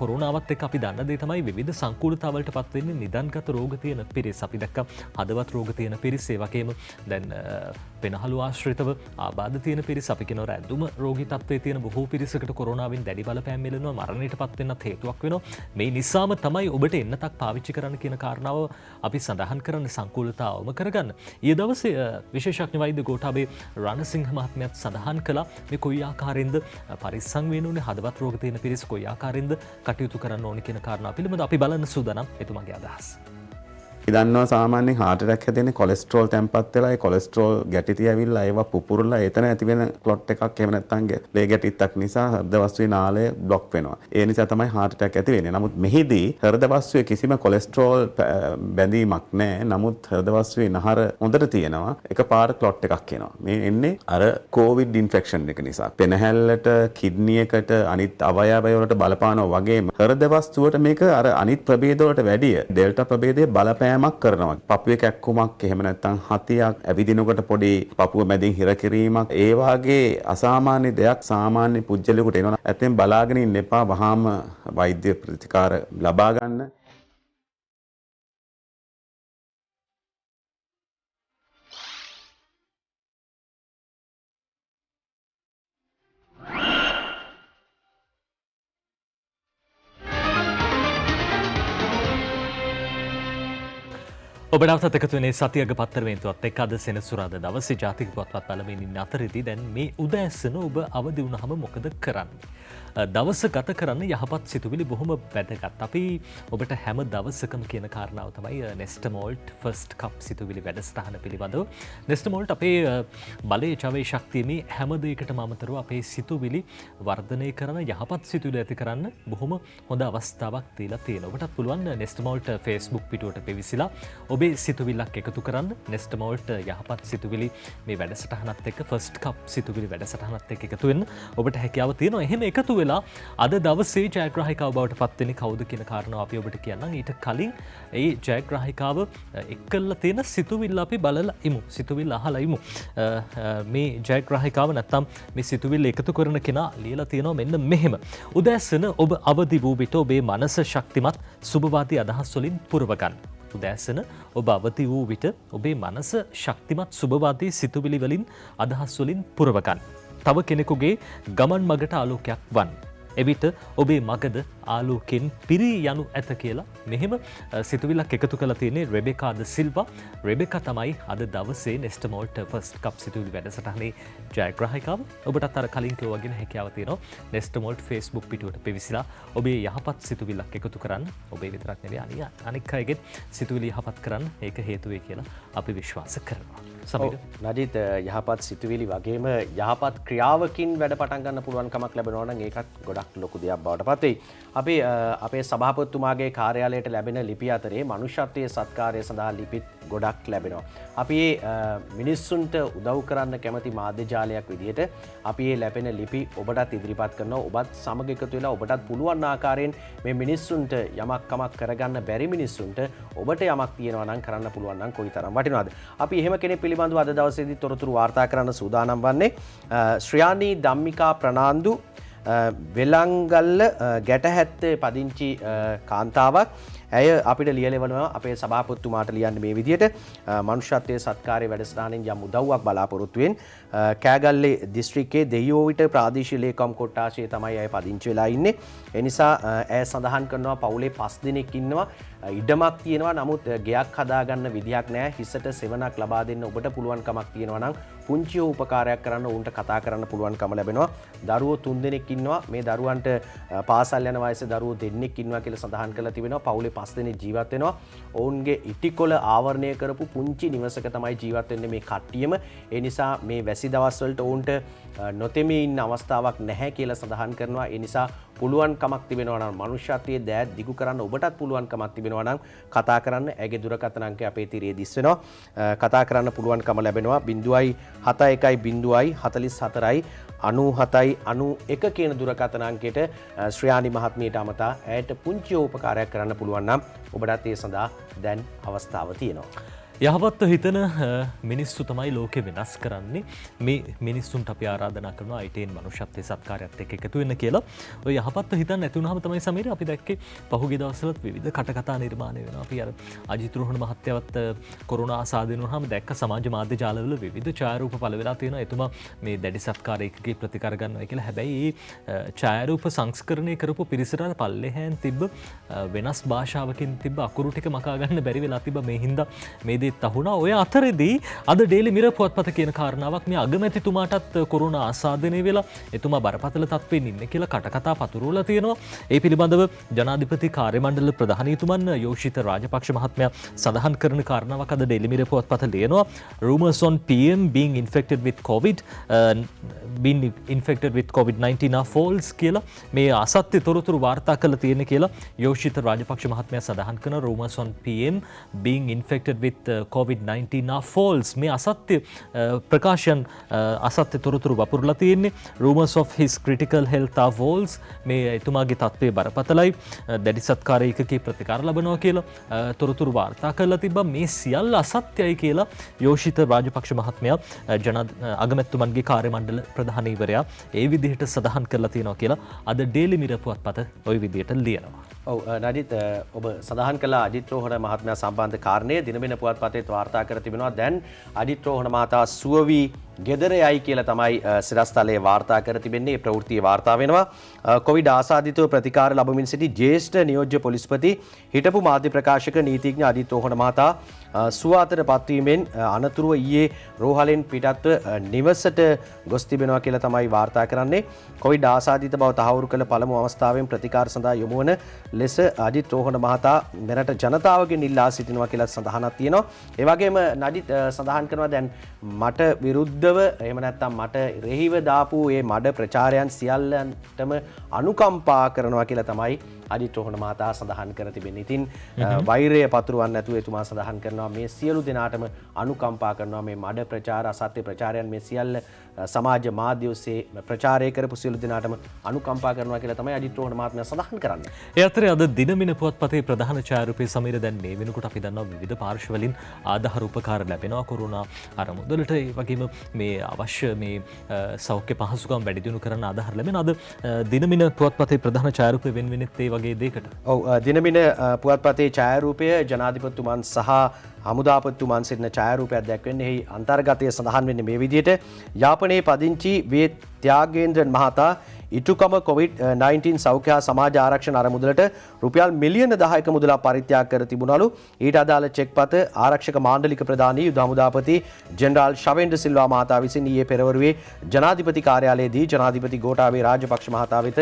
කොරෝනාවත් එක්ක අපි දන්න දේ තමයි විවිධ සංකූලතාවලට පත් වෙන්නේ නිදන්ගත රෝග තියෙන පිරිස්. අපි දැක්කා හදවත් රෝග තියෙන පිරිස් ඒ වගේම දැන් වෙනහළු ආශ්‍රිතව ආබාධ තියෙන පිරිස් අපි කියනවා ඇඳුම රෝගී තත්ත්වයේ තියෙන බොහෝ පිරිසකට කොරෝනාවෙන් දැඩි බලපෑම් මෙලනවා මරණයට පත් වෙන්නත් හේතුවක් වෙනවා. මේ නිසාම තමයි ඔබට එන්නතක් පාවිච්චි කරන්න කියන කාරණාව අපි සඳහන් කරන්න සංකූලතාවම කරගන්න. ඊයේ දවසේ විශේෂඥ වෛද්‍ය ගෝඨාභය රණසිංහ මහත්මයාත් සඳහන් කළා මේ කොයි ආකාරයෙන්ද පරිස්සම් වෙන්න ඕනේ හදවත් රෝග තියෙන පිරිස් කොයි ආකාරයෙන්ද කටයුතු කරන්න ඕනේ කියන කාරණාව පිළිබඳව අපි බලන්න සූදානම් එතුමාගේ අදහස්. ඉදන්නවා සාමාන්‍යයෙන් heart attack හැදෙන්නේ කොලෙස්ටරෝල් තැම්පත් වෙලා ඒ කොලෙස්ටරෝල් ගැටි ඇවිල්ලා ඒවා පුපුරලා එතන ඇති වෙන ක්ලොට් එකක් එහෙම නැත්නම් ලේ ගැටිත්තක් නිසා හෘද වස්තුවේ නාලය બ્લોක් වෙනවා. ඒ නිසා තමයි heart attack ඇති වෙන්නේ. නමුත් මෙහිදී හෘද වස්තුවේ කිසිම කොලෙස්ටරෝල් බැඳීමක් නැහැ. නමුත් හෘද වස්තුවේ නහර හොඳට තියෙනවා. එකපාර ක්ලොට් එකක් එනවා. මේ එන්නේ අර COVID ඉන්ෆෙක්ෂන් එක නිසා. පෙනහැල්ලට, කිඩ්නි එකට, අනිත් අවයව වලට බලපානවා වගේම හෘද වස්තුවට මේක අර අනිත් ප්‍රභේද වලට වැඩිය ඩෙල්ටා ප්‍රභේදයේ බලපෑමක් කරනවා. පපුවේ කැක්කුමක් එහෙම නැත්නම් හතියක් ඇවිදිනකොට පොඩි පපුව මැදින් හිර කිරීමක් ඒ වාගේ අසාමාන්‍ය දෙයක් සාමාන්‍ය පුජ්‍යලයකට එනවා. ඇත්තෙන් බලාගෙන ඉන්න එපා වහාම වෛද්‍ය ප්‍රතිකාර ලබා ගන්න. ඔබ නැවතත් එකතු වෙන්නේ සතියක පත්තරමේන්තුවත් එක්ක අද සෙනසුරාදා දවසේ ජාතික පුවත්පත් බලමින් ඉන්න අතරේදී දැන් මේ උදෑසන ඔබ අවදි වුණාම මොකද කරන්නේ? දවස ගත කරන්න යහපත් සිතුවිලි බොහොම වැදගත්. අපි ඔබට හැම දවසකම කියන කාරණාව තමයි නෙස්ටමෝල්ට් ෆස්ට් කප් සිතුවිලි වැඩසටහන පිළිබඳව. නෙස්ටමෝල්ට් අපේ බලයේ ජවයේ ශක්තිය මේ හැම දෙයකටම අමතරව අපේ සිතුවිලි වර්ධනය කරන යහපත් සිතුවිලි ඇති කරන්න බොහොම හොඳ අවස්ථාවක් දීලා තියෙනවා. ඔබටත් පුළුවන් නෙස්ටමෝල්ට් Facebook පිටුවට පිවිසිලා ඔබේ සිතුවිල්ලක් එකතු කරන්න. නෙස්ටමෝල්ට් යහපත් සිතුවිලි මේ වැඩසටහනත් එක්ක ෆස්ට් කප් සිතුවිලි වැඩසටහනත් එක්ක එකතු වෙන්න ඔබට හැකියාව තියෙනවා. එහෙම එකතු වෙලා අද දවසේ ජයග්‍රාහිකාව බවට පත් වෙන්නේ කවුද කියන කාරණාව අපි ඔබට කියන්නම්. ඊට කලින් ඒ ජයග්‍රාහිකාව එක්කලා තියෙන සිතුවිල්ල අපි බලලා ඉමු. සිතුවිල්ල අහලා ඉමු. මේ ජයග්‍රාහිකාව නැත්තම් මේ සිතුවිල්ල එකතු කරන කෙනා ලියලා තියෙනවා මෙන්න මෙහෙම. උදෑසන ඔබ අවදි වූ විට ඔබේ මනස ශක්තිමත් සුබවාදී අදහස් වලින් පුරව ගන්න. උදෑසන ඔබ අවදි වූ විට ඔබේ මනස ශක්තිමත් සුබවාදී සිතුවිලි වලින් අදහස් වලින් පුරව ගන්න. තව කෙනෙකුගේ ගමන් මගට ආලෝකයක් වන්. එවිට ඔබේ මගද ආලෝකෙන් පිරී යනු ඇත කියලා මෙහෙම සිතුවිල්ලක් එකතු කරලා තියෙන්නේ රෙබෙකා ද සිල්වා. රෙබෙකා තමයි අද දවසේ නෙස්ටමෝල්ට් ෆස්ට් කප් සිතුවිලි වැඩසටහනේ ජයග්‍රාහිකාව. ඔබටත් අර කලින් කිව්වා වගේ හැකියාව තියෙනවා නෙස්ටමෝල්ට් Facebook පිටුවට පිවිසිලා ඔබේ යහපත් සිතුවිල්ලක් එකතු කරන්න. ඔබේ විතරක් නෙවෙයි අනික් අයගේ සිතුවිලි යහපත් කරන්න ඒක හේතු වෙයි කියලා අපි විශ්වාස කරනවා. නජිත් යහපත් සිතුවිලි වගේම යහපත් ක්‍රියාවකින් වැඩ පටන් ගන්න පුළුවන්කමක් ලැබෙනවා නම් ඒකත් ගොඩක් ලොකු දෙයක් බවට පත් වෙයි. අපි අපේ සභාපතිතුමාගේ කාර්යාලයට ලැබෙන ලිපි අතරේ මනුෂ්‍යත්වයේ සත්කාරය සඳහා ලිපිත් ගොඩක් ලැබෙනවා. අපි මිනිස්සුන්ට උදව් කරන්න කැමති මාධ්‍ය ජාලයක් විදිහට අපි මේ ලැබෙන ලිපි ඔබටත් ඉදිරිපත් කරනවා. ඔබත් සමග එකතු වෙලා ඔබටත් පුළුවන් ආකාරයෙන් මේ මිනිස්සුන්ට යමක් කමක් කරගන්න බැරි මිනිස්සුන්ට ඔබට යමක් තියෙනවා නම් කරන්න පුළුවන් නම් කොයිතරම් වටිනවද? අපි එහෙම කෙනෙක් පිළිබඳව අද දවසේදී තොරතුරු වාර්තා කරන්න සූදානම් වන්නේ ශ්‍රියානී ධම්මිකා ප්‍රනාන්දු වෙලංගල්ල ගැටහැත්තේ පදිංචි කාන්තාවක්. ඇය අපිට ලියලෙවනවා අපේ සභාපතිතුමාට ලියන්නේ මේ විදිහට මනුෂ්‍යත්වයේ සත්කාරයේ වැඩසටහනින් යම් උදව්වක් බලාපොරොත්තුවෙන් කෑගල්ලේ දිස්ත්‍රික්කයේ දෙහියෝවිට ප්‍රාදේශීය ලේකම් කොට්ටාශයේ තමයි අය පදිංචි වෙලා ඉන්නේ. ඒ නිසා ඇය සඳහන් කරනවා පවුලේ 5 දෙනෙක් ඉන්නවා. ඉඩමක් තියෙනවා නමුත් ගෙයක් හදාගන්න විදියක් නැහැ. හිසට සෙවණක් ලබා දෙන්න ඔබට පුළුවන් කමක් තියෙනවා නම් පුංචි උපකාරයක් කරන්න උන්ට කතා කරන්න පුළුවන්කම ලැබෙනවා. දරුවෝ 3 දෙනෙක් ඉන්නවා. මේ දරුවන්ට පාසල් යන වයසේ දරුවෝ දෙන්නෙක් ඉන්නවා කියලා සඳහන් කරලා තිබෙනවා. පවුලේ 5 දෙනෙක් ජීවත් වෙනවා. ඔවුන්ගේ ඉටිකොල ආවරණය කරපු පුංචි නිවසක තමයි ජීවත් වෙන්නේ මේ කට්ටියම. ඒ නිසා මේ වැසි දවස් වලට ඔවුන්ට නොතෙමී ඉන්න අවස්ථාවක් නැහැ කියලා සඳහන් කරනවා. ඒ නිසා පුළුවන් කමක් තිබෙනවා නම් මනුෂ්‍යත්වයේ දෑත් දිගු කරන්න ඔබටත් පුළුවන් කමක් තිබෙනවා නම් කතා කරන්න. ඇගේ දුරකථන අංකය අපේ තිරේ දිස් වෙනවා. කතා කරන්න පුළුවන්කම ලැබෙනවා 0.71 44 97 කියන දුරකථන අංකයට ශ්‍රයානි මහත්මියට අමතා ඇයට පුංචි උපකාරයක් කරන්න පුළුවන් නම් ඔබටත් ඒ සඳහා දැන් අවස්ථාව තියෙනවා. යහපත්ව හිතන මිනිස්සු තමයි ලෝකෙ වෙනස් කරන්නේ. මේ මිනිස්සුන්ට අපි ආරාධනා කරනවා ITN මනුෂ්‍යත්වයේ සත්කාරයත් එක්ක එකතු වෙන්න කියලා. ඔය යහපත්ව හිතන්න නැති වුනහම තමයි සමීර අපි දැක්කේ පහුගිය දවස්වලත් විවිධ කටකතා නිර්මාණය වෙනවා. අපි අර අජිත් රෝහණ මහත්තයවත් කොරෝනා ආසාදෙන වුනහම දැක්ක සමාජ මාධ්‍ය ජාලවල විවිධ ඡායාරූප පළ වෙලා තියෙනවා. එතුමා මේ දැඩි සත්කාර එකකේ ප්‍රතිකාර ගන්නවා කියලා. හැබැයි මේ ඡායාරූප සංස්කරණය කරපු පිරිසට පල්ලෙහැන් තිබ්බ වෙනස් භාෂාවකින් තිබ්බ අකුරු ටික මකා ගන්න බැරි වෙලා තිබ්බ මේ හින්දා මේ තහුණා. ඔය අතරෙදී අද ඩේලි මිරර් පුවත්පත කියන කාරණාවක් මේ අගමැතිතුමාටත් කොරෝනා ආසාදනය වෙලා එතුමා බරපතල තත්ත්වයෙන් ඉන්නේ කියලා කටකතා පතුරවලා තියෙනවා. ඒ පිළිබඳව ජනාධිපති කාර්යමණ්ඩල ප්‍රධානීතුමන් යෝෂිත රාජපක්ෂ මහත්මයා සඳහන් කරන කාරණාවක් අද ඩේලි මිරර් පුවත්පත ලියනවා. Rumors on PM being infected with COVID-19 are false කියලා මේ අසත්‍ය තොරතුරු වාර්තා කරලා තියෙන කියලා යෝෂිත රාජපක්ෂ මහත්මයා සඳහන් කරන rumors on PM being infected with COVID-19 are false. මේ අසත්‍ය ප්‍රකාශයන් අසත්‍ය තොරතුරු වපුරලා තියෙන්නේ. Rumors of his critical health are false. මේ එතුමාගේ තත්ත්වය බරපතලයි. දැඩි සත්කාර ඒකකේ ප්‍රතිකාර ලබනවා කියලා තොරතුරු වාර්තා කරලා තිබ්බා. මේ සියල්ල අසත්‍යයි කියලා යෝෂිත රාජපක්ෂ මහත්මයා අගමැතිතුමන්ගේ කාර්යමණ්ඩල ප්‍රධානීවරයා ඒ විදිහට සඳහන් කරලා තියෙනවා කියලා අද ඩේලි මිරර් පුවත්පත ওই විදිහට ලියනවා. ඔව් නඩිත් ඔබ සඳහන් කළ අජිත් රෝහණ මහත්මයා සම්බන්ධ කාරණය දිනබින පුවත්පතේ වාර්තා කර තිබෙනවා. දැන් අජිත් රෝහණ මහතා සුව වී ගෙදර යයි කියලා තමයි සිරස්තලයේ වාර්තා කර තිබෙන්නේ. ඒ ප්‍රවෘත්තියේ වාර්තා වෙනවා. කොවිඩ් ආසාදිතව ප්‍රතිකාර ලබමින් සිටි ජ්‍යෙෂ්ඨ නියෝජ්‍ය පොලිස්පති හිටපු මාධ්‍ය ප්‍රකාශක නීතිඥ අජිත් රෝහණ මහතා සුව අතට පත්වීමෙන් අනතුරුව ඊයේ රෝහලෙන් පිටත්ව නිවසට ගොස් තිබෙනවා කියලා තමයි වාර්තා කරන්නේ. කොවිඩ් ආසාදිත බව තහවුරු කළ පළමු අවස්ථාවෙන් ප්‍රතිකාර සඳහා යොමු වන ලෙස අජිත් රෝහණ මහතා මෙරට ජනතාවගෙන් ඉල්ලා සිටිනවා කියලා සඳහනක් තියෙනවා. ඒ වගේම නඩිත් සඳහන් කරනවා දැන් මට විරුද්ධව එහෙම නැත්නම් මට රෙහිව දාපු මේ මඩ ප්‍රචාරයන් සියල්ලන්ටම අනුකම්පා කරනවා කියලා තමයි අජිත් රෝහණ මහතා සඳහන් කර තිබෙන්නේ. ඉතින් වෛරය පතුරවන්න නැතුව එතුමා සඳහන් කරනවා මේ සියලු දෙනාටම අනුකම්පා කරනවා. මේ මඩ ප්‍රචාර අසත්‍ය ප්‍රචාරයන් මේ සියල්ල සමාජ මාධ්‍ය ඔස්සේ ප්‍රචාරය කරපු සියලු දෙනාටම අනුකම්පා කරනවා කියලා තමයි අජිත් රෝහණ මහත්මයා සඳහන් කරන්නේ. ඒ අතරේ අද දිනමින පුවත්පතේ ප්‍රධාන ඡායාරූපයේ සමීර දැන් මේ වෙනකොට අපි දන්නවා විවිධ පාර්ශ්ව වලින් ආධාර උපකාර ලැබෙනවා කොරෝනා අරමුදලට. ඒ වගේම මේ අවශ්‍ය මේ සෞඛ්‍ය පහසුකම් වැඩි දියුණු කරන්න ආධාර ලැබෙන අද දිනමින පුවත්පතේ ප්‍රධාන ඡායාරූපය වෙන්වෙනෙත් ඒ වගේ දෙයකට. ඔව් දිනමින පුවත්පතේ ඡායාරූපය ජනාධිපතිතුමන් සහ හමුදාපතිතුමන් සිටින ඡායාරූපයක් දැක්වෙන්නේ. එහි අන්තර්ගතය සඳහන් වෙන්නේ මේ විදිහට. යාපනයේ පදිංචි වේ ත්‍යාගේන්ද්‍රන් මහතා ඉටුකම COVID-19 සෞඛ්‍ය සමාජ ආරක්ෂණ අරමුදලට රුපියල් මිලියන 10ක මුදලක් පරිත්‍යාග කර තිබුණලු. ඊට අදාළ චෙක්පත ආරක්ෂක මාණ්ඩලික ප්‍රධානී යුද හමුදාපති ජෙනරාල් ශවෙන්ද්‍ර සිල්වා මහතා විසින් ඊයේ පෙරවරුවේ ජනාධිපති කාර්යාලයේදී ජනාධිපති ගෝඨාභය රාජපක්ෂ මහතා වෙත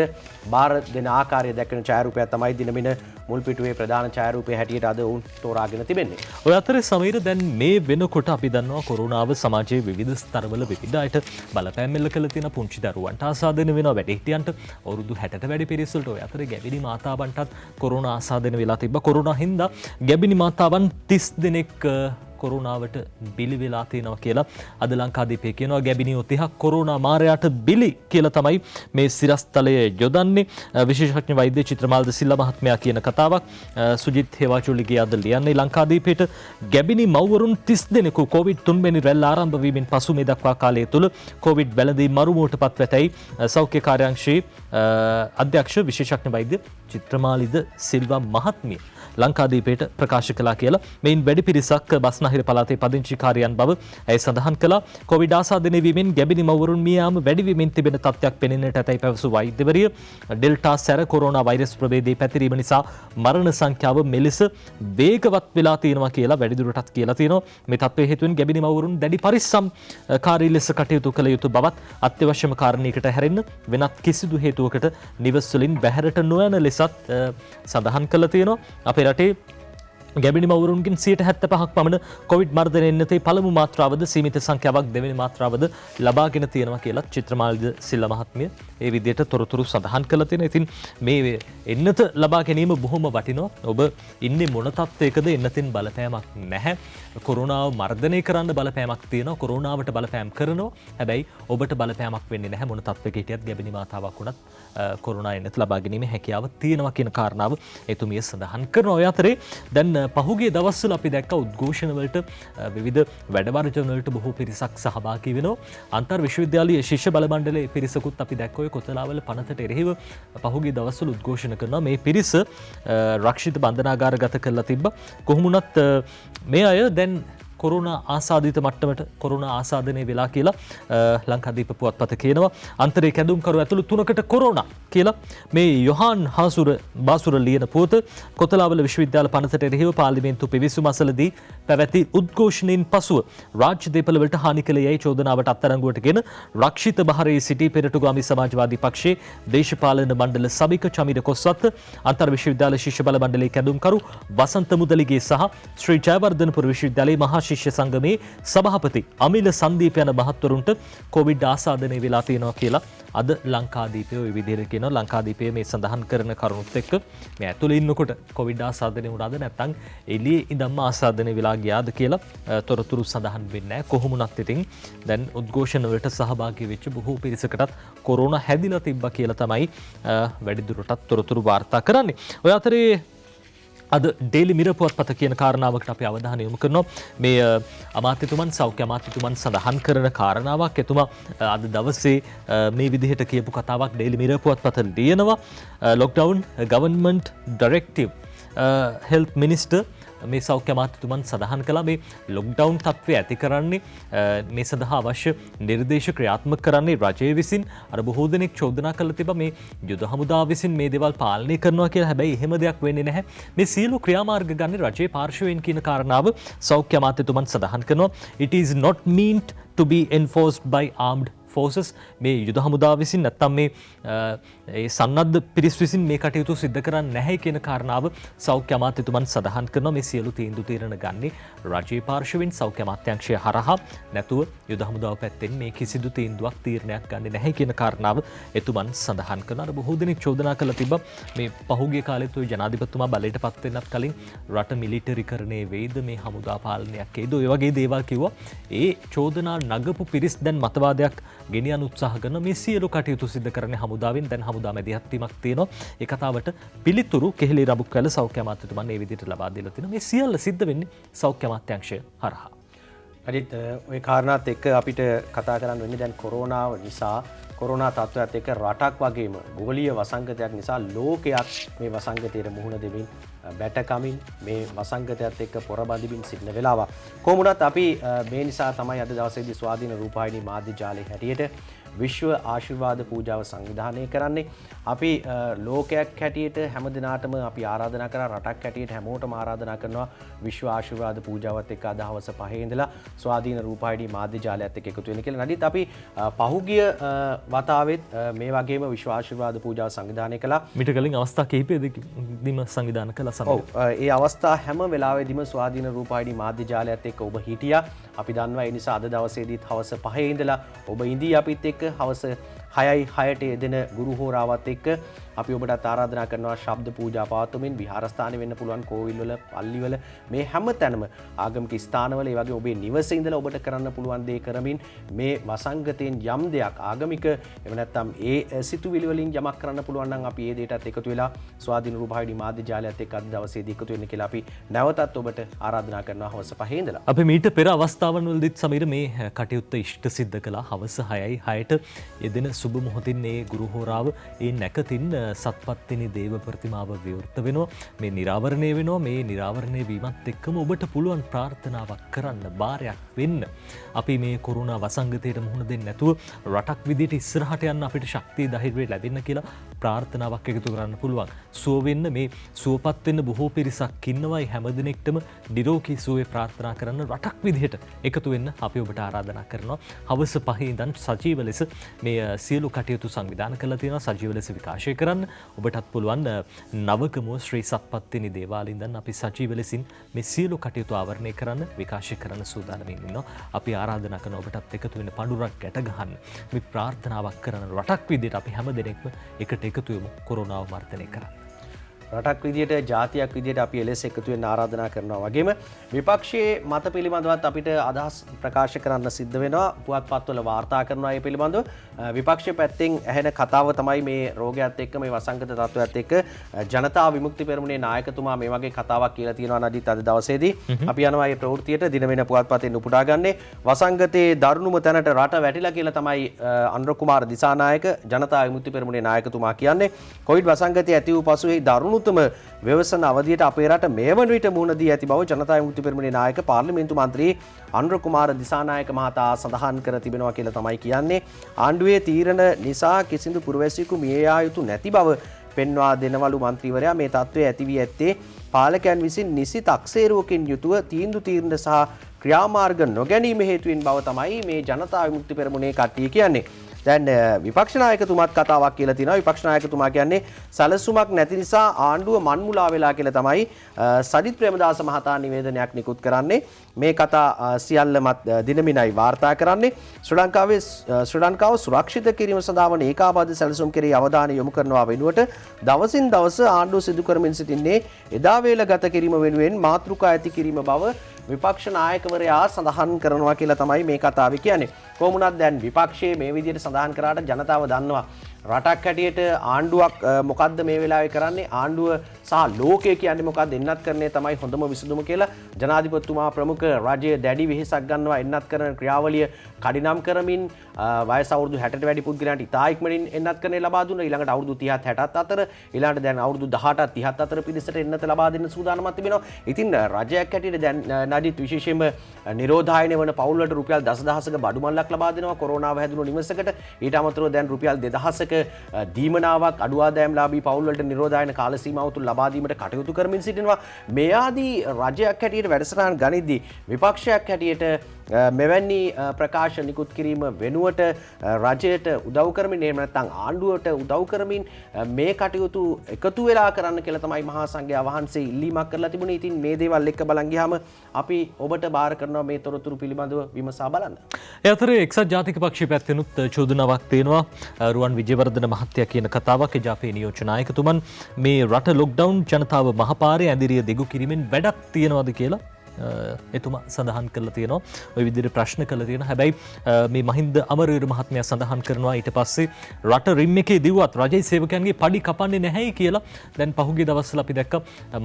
බාර දෙන ආකාරය දැක්වෙන ඡායාරූපයක් තමයි දිනමින මුල් පිටුවේ ප්‍රධාන ඡායාරූපය හැටියට අද උන් තෝරාගෙන තිබෙන්නේ. ඔය අතරේ සමීර දැන් මේ වෙනකොට අපි දන්නවා කොරෝනාව සමාජයේ විවිධ ස්තරවල විවිධ අයට බලපෑම් එල්ල කළ තියෙන පුංචි දරුවන්ට ආසාදනය වෙනවා. වැඩිහිටියන්ට අවුරුදු 60ට වැඩි පිරිස වලට ඔය අතරේ ගැබිණි මාතාවන්ටත් කොරෝනා ආසාදනය වෙලා තිබ්බා. කොරෝනා හින්දා ගැබිණි මාතාවන් 30 දෙනෙක් කොරෝනාවට බිලි වෙලා තියෙනවා කියලා අද ලංකාදීපේ කියනවා. ගැබිනියෝ 30ක් කොරෝනා මාරයාට බිලි කියලා තමයි මේ සිරස්තලය යොදන්නේ. විශේෂඥ වෛද්‍ය චිත්‍රමාල්ද සිල්ලා මහත්මයා කියන කතාවක් සුජිත් හේවාචුලිගේ අද ලියන්නේ ලංකාදීපේට. ගැබිනි මව්වරුන් 30 දෙනෙකු කොවිඩ් 3 වෙනි රැල්ල ආරම්භ වීමෙන් පසු මේ දක්වා කාලය තුල කොවිඩ් වැළඳීම් මරුමුවටපත් වැටයි සෞඛ්‍ය කාර්යාංශයේ අධ්‍යක්ෂ විශේෂඥ වෛද්‍ය චිත්‍රමාලිද සිල්වා මහත්මිය ලංකාදීපයට ප්‍රකාශ කළා කියලා. මෙයින් වැඩි පිරිසක් බස්නාහිර පළාතේ පදිංචිකාරයන් බව ඇය සඳහන් කළා. කොවිඩ් ආසාදනය වීමෙන් ගැබිනි මව්වරුන් මිය යාම වැඩි වීමෙන් තිබෙන තත්ත්වයක් පෙනෙන්නට ඇතැයි පැවසු වෛද්‍යවරිය ඩෙල්ටා සැර කොරෝනා වෛරස් ප්‍රභේදයේ පැතිරීම නිසා මරණ සංඛ්‍යාව මෙලෙස වේගවත් වෙලා තියෙනවා කියලා වැඩිදුරටත් කියලා තියෙනවා. මේ තත්ත්වයේ හේතුවෙන් ගැබිනි මව්වරුන් දැඩි පරිස්සම්කාරී ලෙස කටයුතු කළ යුතු බවත් අත්‍යවශ්‍යම කාරණයකට හැරෙන්න වෙනත් කිසිදු හේතුවකට නිවෙස් වලින් බැහැරට නොයන ලෙසත් සඳහන් කළා තියෙනවා. අපේ රටේ ගැබිනි මව්වරුන්ගෙන් 75ක් පමණ කොවිඩ් මර්ධනය එන්නතේ පළමු මාත්‍රාවද සීමිත සංඛ්‍යාවක් දෙවෙනි මාත්‍රාවද ලබාගෙන තියෙනවා කියලා චිත්‍රමාලිද සිල්ලා මහත්මිය ඒ විදිහට තොරතුරු සඳහන් කළා තියෙනවා. ඉතින් මේ එන්නත ලබා ගැනීම බොහොම වටිනවා. ඔබ ඉන්නේ මොන තත්ත්වයකද එන්නතින් බලපෑමක් නැහැ. කොරෝනාව මර්ධනය කරන්න බලපෑමක් තියෙනවා. කොරෝනාවට බලපෑම් කරනවා. හැබැයි ඔබට බලපෑමක් වෙන්නේ නැහැ මොන තත්ත්වයක හිටියත් ගැබිනි මාතාවක් වුණත් කොරෝනා එන්නත ලබා ගැනීමේ හැකියාව තියෙනවා කියන කාරණාව එතුමිය සඳහන් කරනවා. ඔය අතරේ දැන් පහුගිය දවස්වල අපි දැක්ක උද්ඝෝෂණ වලට විවිධ වැඩවර්ජන වලට බොහෝ පිරිසක් සහභාගී වෙනවා. අන්තර් විශ්වවිද්‍යාලීය ශිෂ්‍ය බල මණ්ඩලයේ පිරිසකුත් අපි දැක්ක ඔය කොතලාවල පනතට එරෙහිව පහුගිය දවස්වල උද්ඝෝෂණ කරනවා. මේ පිරිස රක්ෂිත බන්ධනාගාරගත කරලා තිබ්බා. කොහොම වුණත් මේ අය දැන් කොරෝනා ආසාදිත මට්ටමට කොරෝනා ආසාදනය වෙලා කියලා ලංකාදීප පුවත්පත කියනවා. අන්තරේ කැඳුම්කරු ඇතුළු 3කට කොරෝනා කියලා මේ යොහාන් බාසුර ලියන පුවත කොතලාවල විශ්වවිද්‍යාල පනතට එරෙහිව පාර්ලිමේන්තු පිවිසුම අසලදී පැවැති උද්ඝෝෂණයෙන් පසුව රාජ්‍ය දේපළ වලට හානි කළ යයි චෝදනාවට අත්අඩංගුවටගෙන රක්ෂිත බහරේ සිටි පෙරටුගාමී සමාජවාදී පක්ෂයේ දේශපාලන මණ්ඩල සභික චමිර කොස්වත්ත අන්තර් විශ්වවිද්‍යාල ශිෂ්‍ය බල මණ්ඩලයේ කැඳුම්කරු වසන්ත මුදලිගේ සහ ශ්‍රී ජයවර්ධනපුර විශ්වවිද්‍යාලයේ මහා ශිෂ්‍ය සංගමේ සභාපති අමිල සංදීප යන මහත්වරුන්ට කොවිඩ් ආසාදනය වෙලා තියෙනවා කියලා අද ලංකාදීපය ওই විදිහට කියනවා. ලංකාදීපය මේ සඳහන් කරන කරුණුත් එක්ක මේ ඇතුළේ ඉන්නකොට කොවිඩ් ආසාදනය වුණාද නැත්නම් එළියේ ඉඳන්ම ආසාදනය වෙලා ගියාද කියලා තොරතුරු සඳහන් වෙන්නේ නැහැ. කොහොම වුණත් ඉතින් දැන් උද්ඝෝෂණ වලට සහභාගී වෙච්ච බොහෝ පිරිසකටත් කොරෝනා හැදිලා තිබ්බා කියලා තමයි වැඩිදුරටත් තොරතුරු වාර්තා කරන්නේ. ඔය අතරේ අද ඩේලි මිරර් පුවත්පත කියන කාරණාවකට අපි අවධානය යොමු කරනවා. මේ අමාත්‍යතුමන් සෞඛ්‍ය අමාත්‍යතුමන් සඳහන් කරන කාරණාවක්. එතුමා අද දවසේ මේ විදිහට කියපු කතාවක් ඩේලි මිරර් පුවත්පත ලියනවා. Lockdown government directive health minister මේ සෞඛ්‍ය අමාත්‍යතුමන් සඳහන් කළා මේ ලොක්ඩවුන් තත්ත්වය ඇති කරන්නේ මේ සඳහා අවශ්‍ය නිර්දේශ ක්‍රියාත්මක කරන්නේ රජය විසින්. අර බොහෝ දෙනෙක් චෝදනා කළා තිබා මේ යුද හමුදාව විසින් මේ දේවල් පාලනය කරනවා කියලා. හැබැයි එහෙම දෙයක් වෙන්නේ නැහැ. මේ සියලු ක්‍රියාමාර්ග ගන්න රජයේ පාර්ශවයෙන් කියන කාරණාව සෞඛ්‍ය අමාත්‍යතුමන් සඳහන් කරනවා. It is not meant to be enforced by armed forces. මේ යුද හමුදාව විසින් නැත්තම් මේ සන්නද්ධ පිරිස් විසින් මේ කටයුතු සිද්ධ කරන්නේ නැහැ කියන කාරණාව සෞඛ්‍ය අමාත්‍යතුමන් සඳහන් කරනවා. මේ සියලු තීන්දුව తీරන ගන්නේ රජයේ පාර්ශවයෙන් සෞඛ්‍ය අමාත්‍යාංශය හරහා නැතුව යුද හමුදාව පැත්තෙන් මේ කිසිදු තීන්දුවක් තීරණයක් ගන්නේ නැහැ කියන කාරණාව එතුමන් සඳහන් කරනවා. අර බොහෝ දෙනෙක් චෝදනා කළා තිබ්බා මේ පහුගිය කාලෙත් ওই ජනාධිපතිතුමා බලයට පත් වෙන්නත් කලින් රට මිලිටරිකරණය වෙයිද මේ හමුදා පාලනයක් එයිද ඔය වගේ දේවල් කිව්වා. ඒ චෝදනා නගපු පිරිස් දැන් මතවාදයක් ගෙනියන්න උත්සාහ කරන මේ සියලු කටයුතු සිදු කරන්නේ හමුදාවෙන්. දැන් හමුදා මැදිහත් වීමක් තියෙනවා. ඒ කතාවට පිළිතුරු කෙහෙලි රබුක්වැල සෞඛ්‍ය අමාත්‍යතුමන් මේ විදිහට ලබා දීලා තිනවා. මේ සියල්ල සිද්ධ වෙන්නේ සෞඛ්‍ය අමාත්‍යාංශය හරහා. අනිත් ওই කාරණාත් එක්ක අපිට කතා කරන්න වෙන්නේ දැන් කොරෝනාව නිසා කොරෝනා තත්ත්වයත් එක්ක රටක් වගේම ගෝලීය වසංගතයක් නිසා ලෝකයක් මේ වසංගතයට මුහුණ දෙමින් බැටකමින් මේ වසංගතයත් එක්ක පොරබදිමින් සිටින වෙලාවක්. කොහොම වුණත් අපි මේ නිසා තමයි අද දවසේදී ස්වාධීන රූපවාහිනී මාධ්‍ය ජාලයේ හැටියට විශ්ව ආශිර්වාද පූජාව සංවිධානය කරන්නේ. අපි ලෝකයක් හැටියට හැම දිනාටම අපි ආරාධනා කරා රටක් හැටියට හැමෝටම ආරාධනා කරනවා විශ්ව ආශිර්වාද පූජාවත් එක්ක අද හවස 5 ඉඳලා ස්වාධීන රූපවාහිනී මාධ්‍ය ජාලයත් එක්ක එකතු වෙන්න කියලා. නඩිත් අපි පහුගිය වතාවෙත් මේ වගේම විශ්ව ආශිර්වාද පූජාව සංවිධානය කළා. මිට කලින් අවස්ථා කිහිපයකදීම සංවිධානය කළා සමග. ඔව් ඒ අවස්ථා හැම වෙලාවෙදීම ස්වාධීන රූපවාහිනී මාධ්‍ය ජාලයත් එක්ක ඔබ හිටියා. අපි දන්නවා ඒ නිසා අද දවසේදීත් හවස 5 ඉඳලා ඔබ ඉඳී අපිත් එක්ක හවස 6:06ට යෙදෙන ගුරු හෝරාවත් එක්ක අපි ඔබට ආරාධනා කරනවා ශබ්ද පූජා පවත්වමින් විහාරස්ථාන වෙන්න පුළුවන් කෝවිල්වල පල්ලිවල මේ හැම තැනම ආගමික ස්ථානවල ඒ වගේ ඔබේ නිවසේ ඉඳලා ඔබට කරන්න පුළුවන් දේ කරමින් මේ වසංගතයෙන් යම් දෙයක් ආගමික එහෙම නැත්නම් ඒ සිතුවිලි වලින් යමක් කරන්න පුළුවන් නම් අපි ඒ දෙයටත් එකතු වෙලා ස්වාධීන රූපවාහිනී මාධ්‍ය ජාලයත් එක්ක අද දවසේදී එකතු වෙන්න කියලා අපි නැවතත් ඔබට ආරාධනා කරනවා හවස 5 ඉඳලා. අපි මීට පෙර අවස්ථාවන්වලදීත් සමීර මේ කටයුත්ත ඉෂ්ට සිද්ධ කළා. හවස 6:06ට යෙදෙන සුබ මොහොතින් මේ ගුරු හෝරාව ඒ නැකතින් සත්පත්තිනි දේව ප්‍රතිමාව විවෘත වෙනවා. මේ නිරාවරණය වෙනවා. මේ නිරාවරණය වීමත් එක්කම ඔබට පුළුවන් ප්‍රාර්ථනාවක් කරන්න බාරයක් වෙන්න. අපි මේ කොරෝනා වසංගතයට මුහුණ දෙන්නේ නැතුව රටක් විදියට ඉස්සරහට යන්න අපිට ශක්තිය ධෛර්යය ලැබෙන්න කියලා ප්‍රාර්ථනාවක් එකතු කරන්න පුළුවන්. සුව වෙන්න මේ සුවපත් වෙන්න බොහෝ පිරිසක් ඉන්නවයි හැමදෙනෙක්ටම නිරෝගී සුවය ප්‍රාර්ථනා කරන්න රටක් විදියට එකතු වෙන්න අපි ඔබට ආරාධනා කරනවා. හවස 5 ඉඳන් සජීව ලෙස මේ සියලු කටයුතු සංවිධානය කරලා තියෙනවා. සජීව ලෙස විකාශය කරන්න ඔබටත් පුළුවන් නවකමුව ශ්‍රී සත්පත්තිනි දේවාලයේ ඉඳන් අපි සජීව ලෙසින් මේ සියලු කටයුතු ආවරණය කරන්න විකාශය කරන්න සූදානම් ඉන්නවා. අපි ආරාධනා කරන ඔබටත් එකතු වෙන්න පඳුරක් ගැට ගන්න මේ ප්‍රාර්ථනාවක් කරන රටක් විදියට අපි හැම දෙනෙක්ම එකට එකතු වෙමු කොරෝනාව මර්ධනය කරන්න. රටක් විදියට ජාතියක් විදියට අපි එලෙස එකතු වෙන්න ආරාධනා කරනවා වගේම විපක්ෂයේ මත පිළිබඳවත් අපිට අදහස් ප්‍රකාශ කරන්න සිද්ධ වෙනවා. පුවත්පත්වල වාර්තා කරනවා ඒ පිළිබඳව. විපක්ෂයේ පැත්තෙන් ඇහෙන කතාව තමයි මේ රෝගයත් එක්ක මේ වසංගත තත්ත්වයත් එක්ක ජනතා විමුක්ති පෙරමුණේ නායකතුමා මේ වගේ කතාවක් කියලා තියෙනවා නදිත් අද දවසේදී. අපි යනවා මේ ප්‍රවෘත්තියට දින වෙන පුවත්පතෙන් උපුටා ගන්නේ වසංගතයේ දරුණුම තැනට රට වැටිලා කියලා තමයි අනුර කුමාර දිසානායක ජනතා විමුක්ති පෙරමුණේ නායකතුමා කියන්නේ. කොවිඩ් වසංගතය ඇති වූ පසුෙහි දරුණු උතුම ව්‍යවසන අවධියට අපේ රට මේ වන විට මුහුණ දී ඇති බව ජනතා විමුක්ති පෙරමුණේ නායක පාර්ලිමේන්තු මන්ත්‍රී අනුර කුමාර දිසානායක මහතා සඳහන් කර තිබෙනවා කියලා තමයි කියන්නේ. ආණ්ඩුවේ තීරණ නිසා කිසිදු පුරවැසියෙකු මිය යා යුතු නැති බව පෙන්වා දෙනවලු මන්ත්‍රීවරයා. මේ තත්ත්වය ඇති වී ඇත්තේ පාලකයන් විසින් නිසි තක්සේරුවකින් යුතුව තීන්දුව සහ ක්‍රියාමාර්ග නොගැනීම හේතුවෙන් බව තමයි මේ ජනතා විමුක්ති පෙරමුණේ කට්ටිය කියන්නේ. දැන් විපක්ෂ නායකතුමාත් කතාවක් කියලා තියෙනවා. විපක්ෂ නායකතුමා කියන්නේ සැලසුමක් නැති නිසා ආණ්ඩුව මන්මුලා වෙලා කියලා තමයි සජිත් ප්‍රේමදාස මහතා නිවේදනයක් නිකුත් කරන්නේ. මේ කතා සියල්ලමත් දිනමිනයි වාර්තා කරන්නේ. ශ්‍රී ලංකාව සුරක්ෂිත කිරීම සඳහා වන ඒකාබද්ධ සැලසුම් කෙරෙහි අවධානය යොමු කරනවා වෙනුවට දවසින් දවස ආණ්ඩුව සිදු කරමින් සිටින්නේ එදා වේල ගත කිරීම වෙනුවෙන් මාතෘකා ඇති කිරීම බව විපක්ෂ නායකවරයා සඳහන් කරනවා කියලා තමයි මේ කතාවේ කියන්නේ. කොහොමුණත් දැන් විපක්ෂයේ මේ විදිහට සඳහන් කරාට ජනතාව දන්නවා රටක් හැටියට ආණ්ඩුවක් මොකද්ද මේ වෙලාවේ කරන්නේ, ආණ්ඩුව සහ ලෝකය කියන්නේ මොකද්ද, එන්නත් කරන්නේ තමයි හොඳම විසඳුම කියලා ජනාධිපතිතුමා ප්‍රමුඛ රජයේ දැඩි වෙහෙසක් ගන්නවා. එන්නත් කරන ක්‍රියාවලිය කඩිනම් කරමින් වයස අවුරුදු 60ට වැඩි පුද්ගලයන්ට ඉතා ඉක්මනින් එන්නත් කරන්නේ ලබා දුන්නා. ඊළඟට අවුරුදු 30ත් 60ත් අතර, ඊළඟට දැන් අවුරුදු 18ත් 30ත් අතර පිරිසට එන්නත ලබා දෙන්න සූදානම්ක් තිබෙනවා. ඉතින් රජයක් හැටියට දැන් නඩිත් විශේෂයෙන්ම නිරෝධායනය වන පවුල් වලට රුපියල් 10000ක බඩු මල්ලක් ලබා දෙනවා කොරෝනාව හැදුණු නිවසකට. ඊට අමතරව දැන් රුපියල් 2000ක දීමනාවක් අඩු ආදායම් ලාභී පවුල් වලට නිරෝධායන කාල සීමාව තුල ලබා දීමට කටයුතු කරමින් සිටිනවා. මේ ආදී රජයක් හැටියට වැඩසටහන් ගනිද්දී විපක්ෂයක් හැටියට මෙවැනි ප්‍රකාශ නිකුත් කිරීම වෙනුවට රජයට උදව් කරමින් එහෙම නැත්නම් ආණ්ඩුවට උදව් කරමින් මේ කටයුතු එකතු වෙලා කරන්න කියලා තමයි මහා සංඝයා වහන්සේ ඉල්ලීමක් කරලා තිබුණේ. ඉතින් මේ දේවල් එක්ක බලන් ගියාම අපි ඔබට බාර කරනවා මේ තොරතුරු පිළිබඳව විමසා බලන්න. ඒ අතරේ එක්සත් ජාතික පක්ෂයේ පැත්තෙනුත් චෝදනාවක් තියෙනවා. රුවන් විජේවර්ධන මහත්තයා කියන කතාවක් එජාපේ නියෝජ්‍ය නායකතුමන් මේ රට ලොක්ඩවුන් ජනතාව මහපාරේ ඇඳිරිය දිගු කිරීමෙන් වැඩක් තියනවාද කියලා එතුමා සඳහන් කරලා තියෙනවා. ওই විදිහට ප්‍රශ්න කරලා තියෙනවා. හැබැයි මේ මහින්ද අමරවීර මහත්මයා සඳහන් කරනවා ඊට පස්සේ රට රිම් එකේ දිව්වත් රජයේ සේවකයන්ගේ පඩි කපන්නේ නැහැයි කියලා. දැන් පහුගිය දවස්වල අපි දැක්ක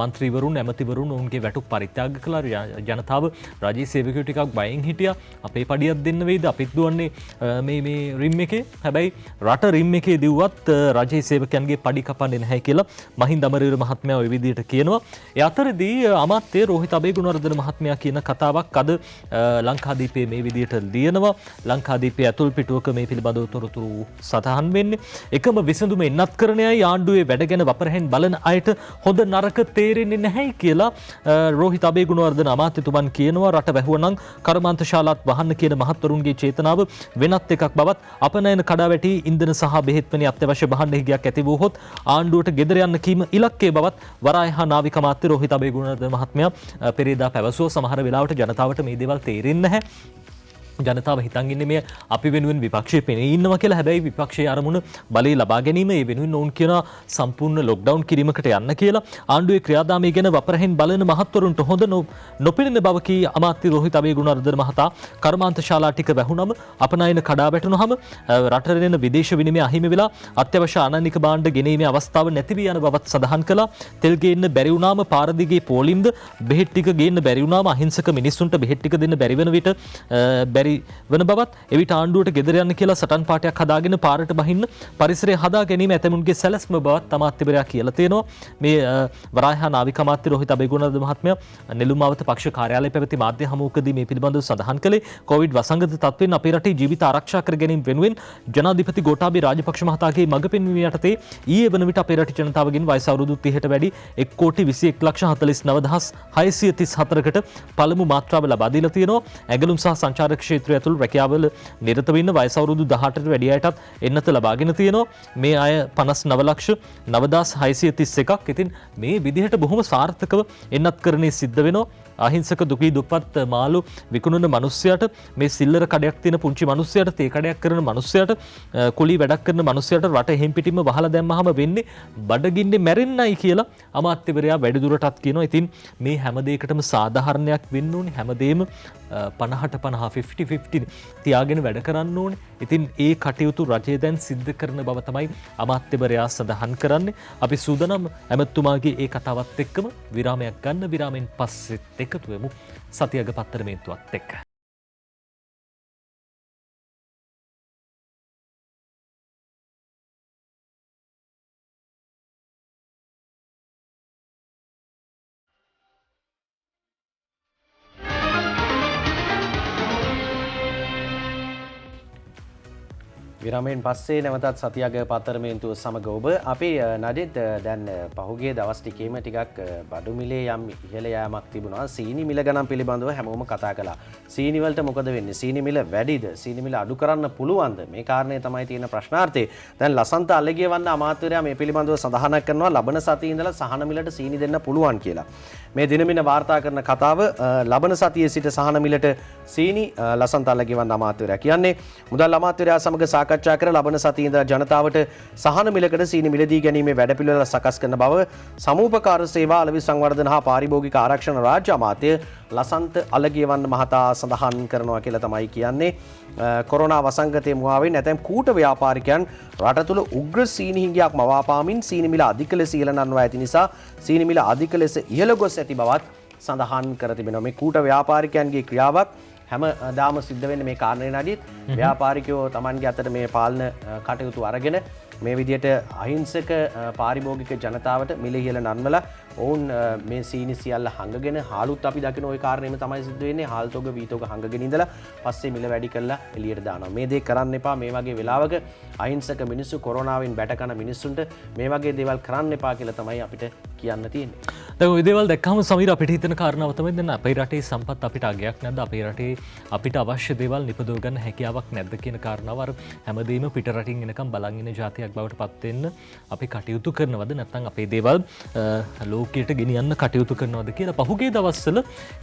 മന്ത്രിවරුන් ඇමතිවරුන් ඔවුන්ගේ වැටුප් පරිත්‍යාග කළා. ජනතාව රජයේ සේවකයෝ ටිකක් බයෙන් හිටියා. අපේ පඩියක් දෙන්න වෙයිද? අපිත් දුවන්නේ මේ රිම් එකේ. හැබැයි රට රිම් එකේ දිව්වත් රජයේ සේවකයන්ගේ පඩි කපන්නේ නැහැ කියලා මහින්ද අමරවීර මහත්මයා ওই විදිහට කියනවා. ඒ අතරදී අමාත්‍ය රෝහිත අබේගුණවර්ධන මහත්මයා කියන කතාවක් අද ලංකාදීපේ මේ විදිහට ලියනවා. ලංකාදීපේ ඇතුල් පිටුවක මේ පිළිබඳව තොරතුරු සටහන් වෙන්නේ. එකම විසඳුම එන්නත් කරණයයි ආණ්ඩුවේ වැඩ ගැන වපරහෙන් බලන අයට හොඳ නරක තේරෙන්නේ නැහැයි කියලා රෝහිත අබේගුණවර්ධන අමාත්‍යතුමන් කියනවා. රට වැහුවනම් කර්මාන්ත ශාලාත් වහන්න කියන මහත්වරුන්ගේ චේතනාව වෙනත් එකක් බවත් අපනයන කඩාවැටි ඉන්ධන සහ බෙහෙත් වැනි අත්‍යවශ්‍ය භාණ්ඩ හිගයක් ඇති වූහොත් ආණ්ඩුවට ගෙදර යන්න කීම ඉලක්කය බවත් වරාය හා නාවික අමාත්‍ය රෝහිත අබේගුණවර්ධන මහත්මයා පෙරේදා පැවසුවා. සමහර වෙලාවට ජනතාවට මේ දේවල් තේරෙන්නේ නැහැ. ජනතාව හිතන් ඉන්නේ මේ අපි වෙනුවෙන් විපක්ෂයේ පෙනී ඉන්නවා කියලා. හැබැයි විපක්ෂයේ අරමුණ බලය ලබා ගැනීම ඒ වෙනුවෙන් ඔවුන් කියන සම්පූර්ණ ලොක්ඩවුන් කිරීමකට යන්න කියලා. ආණ්ඩුවේ ක්‍රියාදාමය ගැන වපරහින් බලන මහත්වරුන්ට හොඳ නොපෙනෙන බව කී අමාත්‍ය රෝහිත අබේගුණවර්ධන මහතා කර්මාන්ත ශාලා ටික වැහුණම අපනයන කඩා වැටුණාම රටට එන විදේශ විනිමය අහිමි වෙලා අත්‍යවශ්‍ය ආනනික භාණ්ඩ ගෙනීමේ අවස්ථාව නැති වී යන බවත් සඳහන් කළා. තෙල් ගේන්න බැරි වුණාම පාර දිගේ පෝලිම්ද බෙහෙත් ටික ගේන්න බැරි වුණාම අහිංසක මිනිස්සුන්ට බෙහෙත් ටික දෙන්න බැරි වෙන විට වන බවත් එවිට ආණ්ඩුවට ගෙදර යන්න කියලා සටන් පාටයක් හදාගෙන පාරට බහින්න පරිසරය හදා ගැනීම ඇතැමුන්ගේ සැලැස්ම බවත් අමාත්‍යවරයා කියලා තියෙනවා. මේ වරායහා නාවික අමාත්‍ය රෝහිත අබේගුණවර්ධන මහත්මයා නෙළුමාවත පක්ෂ කාර්යාලයේ පැවති මාධ්‍ය හමුවකදී මේ පිළිබඳව සඳහන් කළේ කොවිඩ් වසංගත තත්ත්වයෙන් අපේ රටේ ජීවිත ආරක්ෂා කර ගැනීම වෙනුවෙන් ජනාධිපති ගෝඨාභය රාජපක්ෂ මහතාගේ මඟ පෙන්වීම යටතේ ඊයේ වන විට අපේ රටේ ජනතාවගෙන් වයස අවුරුදු 30ට වැඩි 1,21,49,634කට පළමු මාත්‍රාව ලබා දීලා තියෙනවා. ඇඟලුම් සහ සංචාරක ක්ෂේත්‍රය ඇතුළු රැකියාවල නිරත වෙන්න වයස අවුරුදු 18ට වැඩි අයටත් එන්නත ලබාගෙන තියෙනවා. මේ අය 59,96,631ක්. ඉතින් මේ විදිහට බොහොම සාර්ථකව එන්නත් කරන්නේ සිද්ධ වෙනවා. අහිංසක දුකී දුප්පත් මාළු විකුණන මිනිස්සයාට මේ සිල්ලර කඩයක් තියෙන පුංචි මිනිස්සයාට තේ කඩයක් කරන මිනිස්සයාට කුලී වැඩක් කරන මිනිස්සයාට රට එහෙම් පිටින්ම වහලා දැම්මහම වෙන්නේ බඩගින්නේ මැරෙන්නයි කියලා අමාත්‍යවරයා වැඩිදුරටත් කියනවා. ඉතින් මේ හැම දෙයකටම සාධාරණයක් වෙන්න ඕනේ. හැමදේම 50ට 50 50-50 තියාගෙන වැඩ කරන්න ඕනේ. ඉතින් ඒ කටයුතු රජය දැන් සිද්ධ කරන බව තමයි අමාත්‍යවරයා සඳහන් කරන්නේ. අපි සූදානම් ඇමතුමාගේ ඒ කතාවත් එක්කම විරාමයක් ගන්න. විරාමෙන් පස්සෙත් එකතු වෙමු සතියක පත්තර මේන්තුවත් එක්ක. විරාමයෙන් පස්සේ නැවතත් සතියක පත්තරමේන්තුව සමග ඔබ අපි නඩිත් දැන් පහුගිය දවස් ටිකේම ටිකක් බඩු මිලේ යම් ඉහළ යෑමක් තිබුණා. සීනි මිල ගණන් පිළිබඳව හැමෝම කතා කළා. සීනි වලට මොකද වෙන්නේ? සීනි මිල වැඩිද? සීනි මිල අඩු කරන්න පුළුවන්ද? මේ කාරණේ තමයි තියෙන ප්‍රශ්නාර්ථය. දැන් ලසන්ත අලගියවන්න අමාත්‍යවරයා මේ පිළිබඳව සඳහනක් කරනවා ලබන සතියේ ඉඳලා සහන මිලට සීනි දෙන්න පුළුවන් කියලා. මේ දිනමින වාර්තා කරන කතාව ලබන සතියේ සිට සහන මිලට සීනි ලසන්ත අලගියවන්න අමාත්‍යවරයා කියන්නේ මුදල් අමාත්‍යවරයා සමග සාකච්ඡා කර ලබන සතියේ ඉඳලා ජනතාවට සහන මිලකට සීනි මිලදී ගැනීමේ වැඩපිළිවෙල සකස් කරන බව සමූපකාර සේවා අලෙවි සංවර්ධන හා පාරිභෝගික ආරක්ෂණ රාජ්‍ය අමාත්‍ය ලසන්ත අලගියවන්න මහතා සඳහන් කරනවා කියලා තමයි කියන්නේ. කොරෝනා වසංගතයේ මුවාවෙන් ඇතැම් කූට ව්‍යාපාරිකයන් රට තුළ උග්‍ර සීනි හිඟයක් මවාපාමින් සීනි මිල අධික ලෙස ඉහළ නංවා ඇති නිසා සීනි මිල අධික ලෙස ඉහළ ගොස් ඇති බවත් සඳහන් කර තිබෙනවා. මේ කූට ව්‍යාපාරිකයන්ගේ ක්‍රියාවක් හැමදාම සිද්ධ වෙන්නේ මේ කාරණේ නඩිත් ව්‍යාපාරිකයෝ Tamanගේ අතට මේ පාලන කටයුතු අරගෙන මේ විදිහට අහිංසක පාරිභෝගික ජනතාවට මිල ඉහළ නන්වලා ඔවුන් මේ සීනි සියල්ල හංගගෙන හාලුත් අපි දකින ওই කාරණේම තමයි සිද්ධ වෙන්නේ. හාල් තොග වී තොග හංගගෙන ඉඳලා පස්සේ මිල වැඩි කරලා එළියට දානවා. මේ දේ කරන්න එපා. මේ වගේ වෙලාවක අහිංසක මිනිස්සු කොරෝනාවෙන් බැට කන මිනිස්සුන්ට මේ වගේ දේවල් කරන්න එපා කියලා තමයි අපිට කියන්න තියෙන්නේ. දැන් ওই දේවල් දැක්කම සමීර අපිට හිතෙන කාරණාව තමයි දැන් අපේ රටේ සම්පත් අපිට අගයක් නැද්ද? අපේ රටේ අපිට අවශ්‍ය දේවල් නිපදව ගන්න හැකියාවක් නැද්ද කියන කාරණාව අර හැමදේම පිට රටින් එනකම් බලන් ඉන්න ජාතියක් බවට පත් වෙන්න අපි කටයුතු කරනවද නැත්නම් අපේ දේවල් ලෝකයට ගෙනියන්න කටයුතු කරනවද කියලා පහුගිය දවස්වල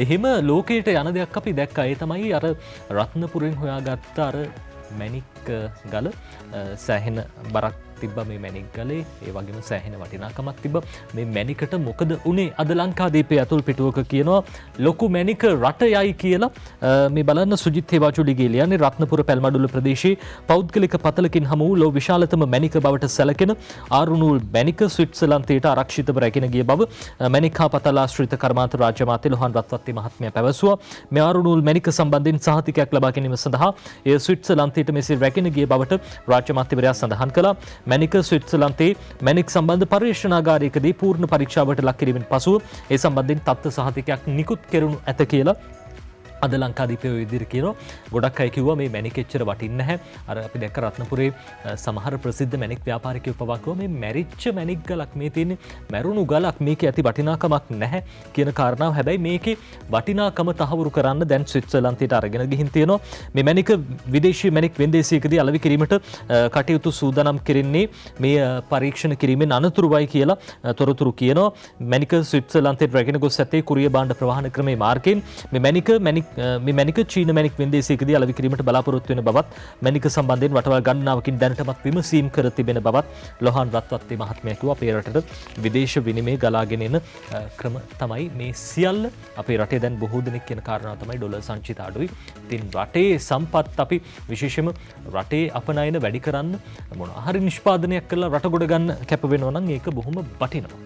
එහෙම ලෝකයට යන දෙයක් අපි දැක්කා. ඒ තමයි අර රත්නපුරෙන් හොයාගත්ත අර මැණික් ගල සෑහෙන බරක් තිබ්බ මේ මැණික් ගලේ. ඒ වගේම සෑහෙන වටිනාකමක් තිබ්බ මේ මැණිකට මොකද උනේ? අද ලංකාදීපේ අතුල් පිටුවක කියනවා ලොකු මැණික රට යයි කියලා. මේ බලන්න සුජිත් හේවාචුලිගේ ලියන්නේ රත්නපුර පැල්මඩුල්ල ප්‍රදේශයේ පෞද්ගලික පතලකින් හමු වූ ලෝ විශාලතම මැණික බවට සැලකෙන ආරුණූල් මැණික ස්විට්සර්ලන්තයට ආරක්ෂිතව රැගෙන ගිය බව මැණික් හා පතල ආශ්‍රිත කර්මාන්ත රාජ්‍ය අමාත්‍ය ලොහන් රත්වත්ති මහත්මයා පැවසුවා. මේ ආරුණූල් මැණික සම්බන්ධයෙන් සහතිකයක් ලබා ගැනීම සඳහා එය ස්විට්සර්ලන්තයට මෙසේ රැගෙන ගිය බවට රාජ්‍ය අමාත්‍යවරයා සඳහන් කළා. මැණික ස්විට්සර්ලන්තයේ මැණික් සම්බන්ධ පරීක්ෂණාගාරයකදී පූර්ණ පරීක්ෂාවට ලක් කිරීමෙන් පසුව ඒ සම්බන්ධයෙන් තත්ත්ව සහතිකයක් නිකුත් කෙරුණු ඇත කියලා අද ලංකාදීපේ ඔය විදිහට කියනවා. ගොඩක් අය කිව්වා මේ මැණික් එච්චර වටින්නේ නැහැ. අර අපි දැක්ක රත්නපුරේ සමහර ප්‍රසිද්ධ මැණික් ව්‍යාපාරිකයෝ පවා කිව්වා මේ මැරිච්ච මැණික් ගලක් මේ තියෙන්නේ මැරුණු ගලක් මේකේ ඇති වටිනාකමක් නැහැ කියන කාරණාව. හැබැයි මේකේ වටිනාකම තහවුරු කරන්න දැන් ස්විට්සර්ලන්තයට අරගෙන ගිහින් තියෙනවා. මේ මැණික විදේශීය මැණික් වෙන්දේසියකදී අලෙවි කිරීමට කටයුතු සූදානම් කෙරෙන්නේ මේ පරීක්ෂණ කිරීමෙන් අනතුරුවයි කියලා තොරතුරු කියනවා. මැණික ස්විට්සර්ලන්තයට රැගෙන ගොස් ඇත්තේ කුරිය භාණ්ඩ ප්‍රවාහන ක්‍රමයේ මාර්ගයෙන් මේ මැණික මේ මැනික චීන මැනික් වෙන්දේසියකදී අලෙවි කිරීමට බලාපොරොත්තු වෙන බවත් මැනික සම්බන්ධයෙන් වටවල් ගණනාවකින් දැනටමත් විමසීම් කර තිබෙන බවත් ලොහාන් රත්වත්තේ මහත්මයා කිව්වා. අපේ රටට විදේශ විනිමය ගලාගෙන එන ක්‍රම තමයි මේ සියල්ල. අපේ රටේ දැන් බොහෝ දෙනෙක් කියන කාරණාව තමයි ඩොලර් සංචිත අඩුයි. ඉතින් රටේ සම්පත් අපි විශේෂයෙන්ම රටේ අපනයන වැඩි කරන්න මොනවා හරි නිෂ්පාදනයක් කරලා රට ගොඩ ගන්න කැප වෙනවා නම් ඒක බොහොම වටිනවා.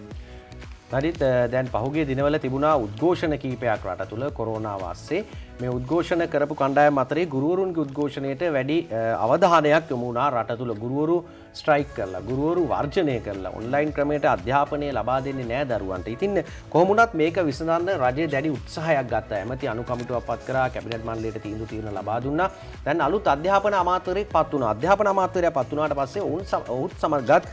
නඩිත් දැන් පහුගිය දිනවල තිබුණා උද්ඝෝෂණ කීපයක් රට තුළ කොරෝනා වාස්සේ. මේ උද්ඝෝෂණ කරපු කණ්ඩායම් අතරේ ගුරුවරුන්ගේ උද්ඝෝෂණයට වැඩි අවධානයක් යොමු වුණා. රට තුළ ගුරුවරු ස්ට්‍රයික් කරලා ගුරුවරු වර්ජනය කරලා ඔන්ලයින් ක්‍රමයට අධ්‍යාපනය ලබා දෙන්නේ නැහැ දරුවන්ට. ඉතින් කොහොම වුණත් මේක විසඳන්න රජය දැඩි උත්සාහයක් ගත්තා. ඇමති අනු කමිටුවක් පත් කරා, කැබිනට් මණ්ඩලයට තීන්දුව ලබා දුන්නා. දැන් අලුත් අධ්‍යාපන අමාත්‍යවරයෙක් පත් වුණා. අධ්‍යාපන අමාත්‍යවරයා පත් වුණාට පස්සේ ඔවුන් සමගත්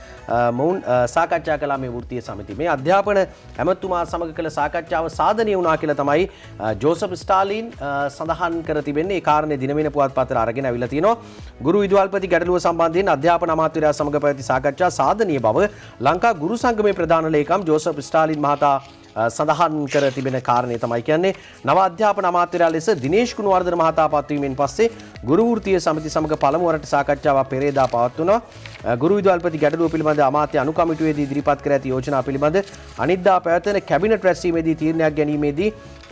මොවුන් සාකච්ඡා කළා මේ වෘත්තීය සමිතිය. මේ අධ්‍යාපන ඇමතුමා සමග කළ සාකච්ඡාව සාධනීය වුණා කියලා තමයි ජෝසප් ස්ටාලින් සඳහන් කර තිබෙන්නේ. ඒ කාරණේ දිනමින පුවත්පතට අරගෙන අවිලා තිනවා. ගුරු විදුහල්පති ගැටලුව සම්බන්ධයෙන් අධ්‍යාපන අමාත්‍යවරයා සමග පැවති සාකච්ඡා සාධනීය බව ලංකා ගුරු සංගමේ ප්‍රධාන ලේකම් ජෝසප් ස්ටාලින් මහතා සඳහන් කර තිබෙන කාරණේ තමයි කියන්නේ. නව අධ්‍යාපන අමාත්‍යවරයා ලෙස දිනේෂ් ගුණවර්ධන මහතා පත්වීමෙන් පස්සේ ගුරු වෘත්තීය සමිති සමග පළමු වරට සාකච්ඡාවක් පෙරේදා පවත්වනවා. ගුරු විදුහල්පති ගැටලුව පිළිබඳ අමාත්‍ය අනු කමිටුවේදී ඉදිරිපත් කර ඇති යෝජනා පිළිබඳ අනිද්දා පැවැත්වෙන කැබිනට් රැස්වීමේදී තීරණයක් ගැනීමේදී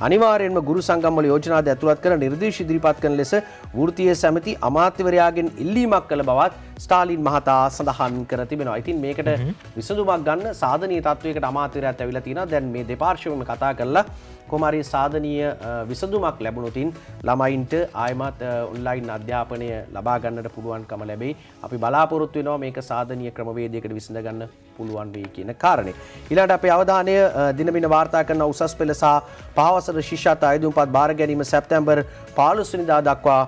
අනිවාර්යෙන්ම ගුරු සංගම්වල යෝජනාද ඇතුළත් කර නිර්දේශ ඉදිරිපත් කරන ලෙස වෘත්තීය සමිති අමාත්‍යවරයාගෙන් ඉල්ලීමක් කළ බවත් ස්ටාලින් මහතා සඳහන් කර තිබෙනවා. ඉතින් මේකට විසඳුමක් ගන්න සාධනීය තත්වයකට අමාත්‍යවරයාත් ඇවිල්ලා තිනවා. දැන් මේ දෙපාර්ශ්වයම කතා කරලා කොහොම හරි සාධනීය විසඳුමක් ලැබුණොතින් ළමයින්ට ආයමත් ඔන්ලයින් අධ්‍යාපනය ලබා ගන්නට පුළුවන්කම ලැබෙයි. අපි බලාපොරොත්තු වෙනවා මේක සාධනීය ක්‍රමවේදයකට විසඳ ගන්න පුළුවන් වෙයි කියන කාරණේ. ඊළඟට අපේ අවධානය දිනමින වාර්තා කරන උසස් පෙළ සහ පහවසර ශිෂ්‍යත්ව අයදුම්පත් බාර ගැනීම සැප්තැම්බර් 15 වෙනිදා දක්වා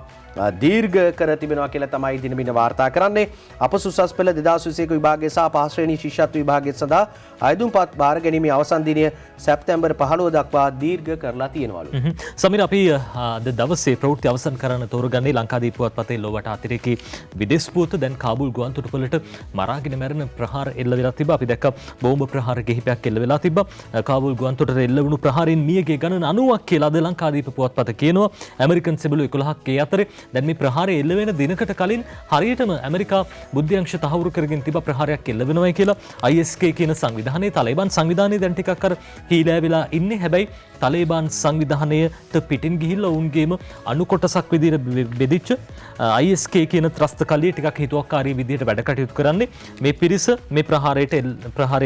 දීර්ඝ කර තිබෙනවා කියලා තමයි දිනමින වාර්තා කරන්නේ. අපොස උසස් පෙළ 2021 විභාගයේ සහ පහ ශ්‍රේණි ශිෂ්‍යත්ව විභාගයේ සඳහා අයදුම්පත් බාර ගැනීමේ අවසන් දිනය සැප්තැම්බර් 15 දක්වා දීර්ඝ කරලා තියෙනවලු. සමීර, අපි අද දවසේ ප්‍රවෘත්ති අවසන් කරන්න තෝරගන්නේ ලංකාදීප පුවත්පතේ ලොවට අතිරේකී විදේශ පුවත. දැන් කාබුල් ගුවන්තොටුපළට මරාගෙන මැරෙන ප්‍රහාර එල්ල වෙලා තිබ්බා. අපි දැක්ක බෝම්බ ප්‍රහාර කිහිපයක් එල්ල වෙලා තිබ්බා. කාබුල් ගුවන්තොටුපළට එල්ල වුණු ප්‍රහාරයෙන් මියගේ ගණන 90ක් කියලා අද ලංකාදීප පුවත්පත කියනවා. ඇමරිකන් සෙබළු 11ක් ඒ අතරේ දැන් මේ ප්‍රහාරය එල්ල වෙන දිනකට කලින් හරියටම ඇමරිකා බුද්ධ්‍යංශ තහවුරු කරගෙන තිබ්බ ප්‍රහාරයක් එල්ල වෙනවයි කියලා ISK කියන සංවිධානයේ තලිබාන් සංවිධානයේ දැන් ටිකක් අර හීලෑ වෙලා ඉන්නේ. හැබැයි තලිබාන් සංවිධානයට පිටින් ගිහිල්ලා උන්ගේම අණු කොටසක් විදිහට බෙදිච්ච ISK කියන ත්‍රස්ත කලිය ටිකක් හිතුවක්කාරී විදිහට වැඩ කටයුතු කරන්නේ. මේ පිරිස මේ ප්‍රහාරය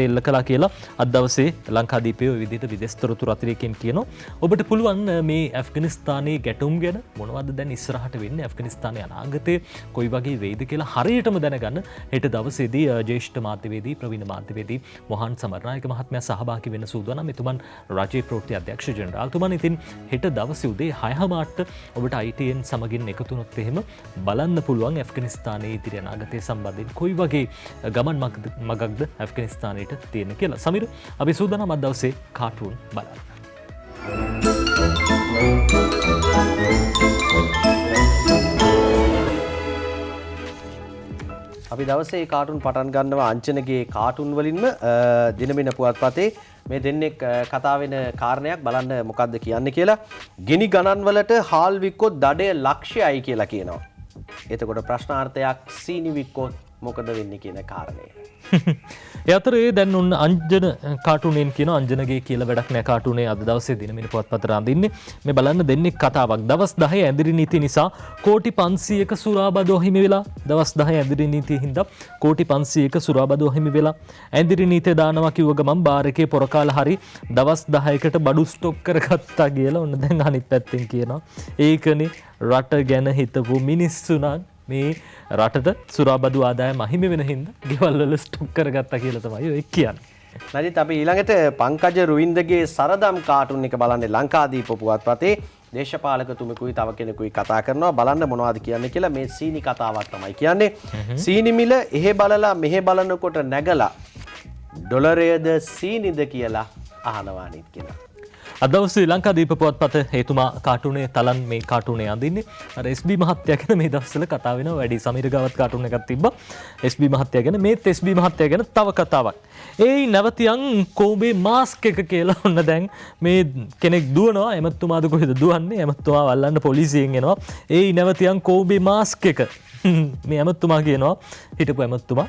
එල්ල කළා කියලා අද දවසේ ලංකාදීපයේ ওই විදිහට විදේශ තොරතුරු අතිරේකයෙන් කියනවා. ඔබට පුළුවන් මේ ඇෆ්ගනිස්තානයේ ගැටුම් ගැන මොනවද දැන් ඉස්සරහට වෙන්නේ, ඇෆ්ගනිස්තානයේ අනාගතය කොයි වගේ වෙයිද කියලා හරියටම දැනගන්න හෙට දවසේදී ජ්‍යෙෂ්ඨ මාධ්‍යවේදී ප්‍රවීණ මාධ්‍යවේදී මොහන් සමරනායක මහත්මයා සහභාගී වෙන්න සූදානම්. එතුමන් රජයේ ප්‍රවෘත්ති අධ්‍යක්ෂ ජෙනරාල්තුමන්. ඉතින් හෙට දවසේ උදේ 6:00ට ඔබට ITN සමගින් එකතු වුණොත් එහෙම බලන්න පුළුවන් ඇෆ්ගනිස්තානයේ ඉදිරි අනාගතය සම්බන්ධයෙන් කොයි වගේ ගමන් මගක්ද ඇෆ්ගනිස්තානයට තියෙන කියලා. සමීර, අපි සූදානම් අද දවසේ කාටුන් බලන්න. අපි දවසේ කාටුන් පටන් ගන්නවා අංචනගේ කාටුන් වලින්ම. දිනමින පුවත්පතේ මේ දෙන්නෙක් කතා වෙන කාරණයක් බලන්න මොකද්ද කියන්නේ කියලා. ගිනි ගණන් වලට හාල් වික්කොත් දඩය ලක්ෂයයි කියලා කියනවා. එතකොට ප්‍රශ්නාර්ථයක් සීනි වික්කොත් මොකද වෙන්නේ කියන කාරණය. ඒ අතරේ දැන් උන් අංජන කාටුනෙන් කියන අංජනගේ කියලා වැඩක් නෑ කාටුනේ අද දවසේ දිනමින පුවත්පතට අඳින්නේ. මේ බලන්න දෙන්නේ කතාවක්. දවස් 10 ඇඳිරි නීති නිසා කෝටි 500ක සුරාබදු හිමි වෙලා. දවස් 10 ඇඳිරි නීතිය හින්දා කෝටි 500ක සුරාබදු හිමි වෙලා. ඇඳිරි නීතිය දානවා කිව්ව ගමන් බාර් එකේ පොරකාල හරි දවස් 10කට බඩු ස්ටොක් කරගත්තා කියලා ඔන්න දැන් අනිත් පැත්තෙන් කියනවා. ඒකනේ රට ගැන හිතපු මිනිස්සු නම් මේ රටට සුරාබදු ආදායම අහිමි වෙන හින්දා ගෙවල් වල ස්ටොක් කරගත්තා කියලා තමයි ඔය කියන්නේ. නරිත් අපි ඊළඟට පංකජ රුවින්දගේ සරදම් කාටුන් එක බලන්නේ ලංකාදීප පුවත්පතේ. දේශපාලකතුමෙකුයි තව කෙනෙකුයි කතා කරනවා. බලන්න මොනවද කියන්නේ කියලා. මේ සීනි කතාවක් තමයි කියන්නේ. සීනි මිල එහෙ බලලා මෙහෙ බලනකොට නැගලා ඩොලරයද සීනිද කියලා අහනවා අනිත් කෙනා. අද දවසේ ලංකාදීප පුවත්පත හේතුමා කාටුනේ තලන් මේ කාටුනේ අඳින්නේ. අර SB මහත්තයා ගැන මේ දවස්වල කතා වෙනවා වැඩි. සමීර ගාවත් කාටුන් එකක් තිබ්බා SB මහත්තයා ගැන. මේත් SB මහත්තයා ගැන තව කතාවක්. ඒ නැවතියන් කෝබේ මාස්ක් එක කියලා ඔන්න දැන් මේ කෙනෙක් දුවනවා එමතුමාද කොහෙද දුවන්නේ එමතුමා වල්ලන්න පොලිසියෙන් එනවා ඒ නැවතියන් කෝබේ මාස්ක් එක මේ ඇමතුමා කියනවා හිටපු ඇමතුමා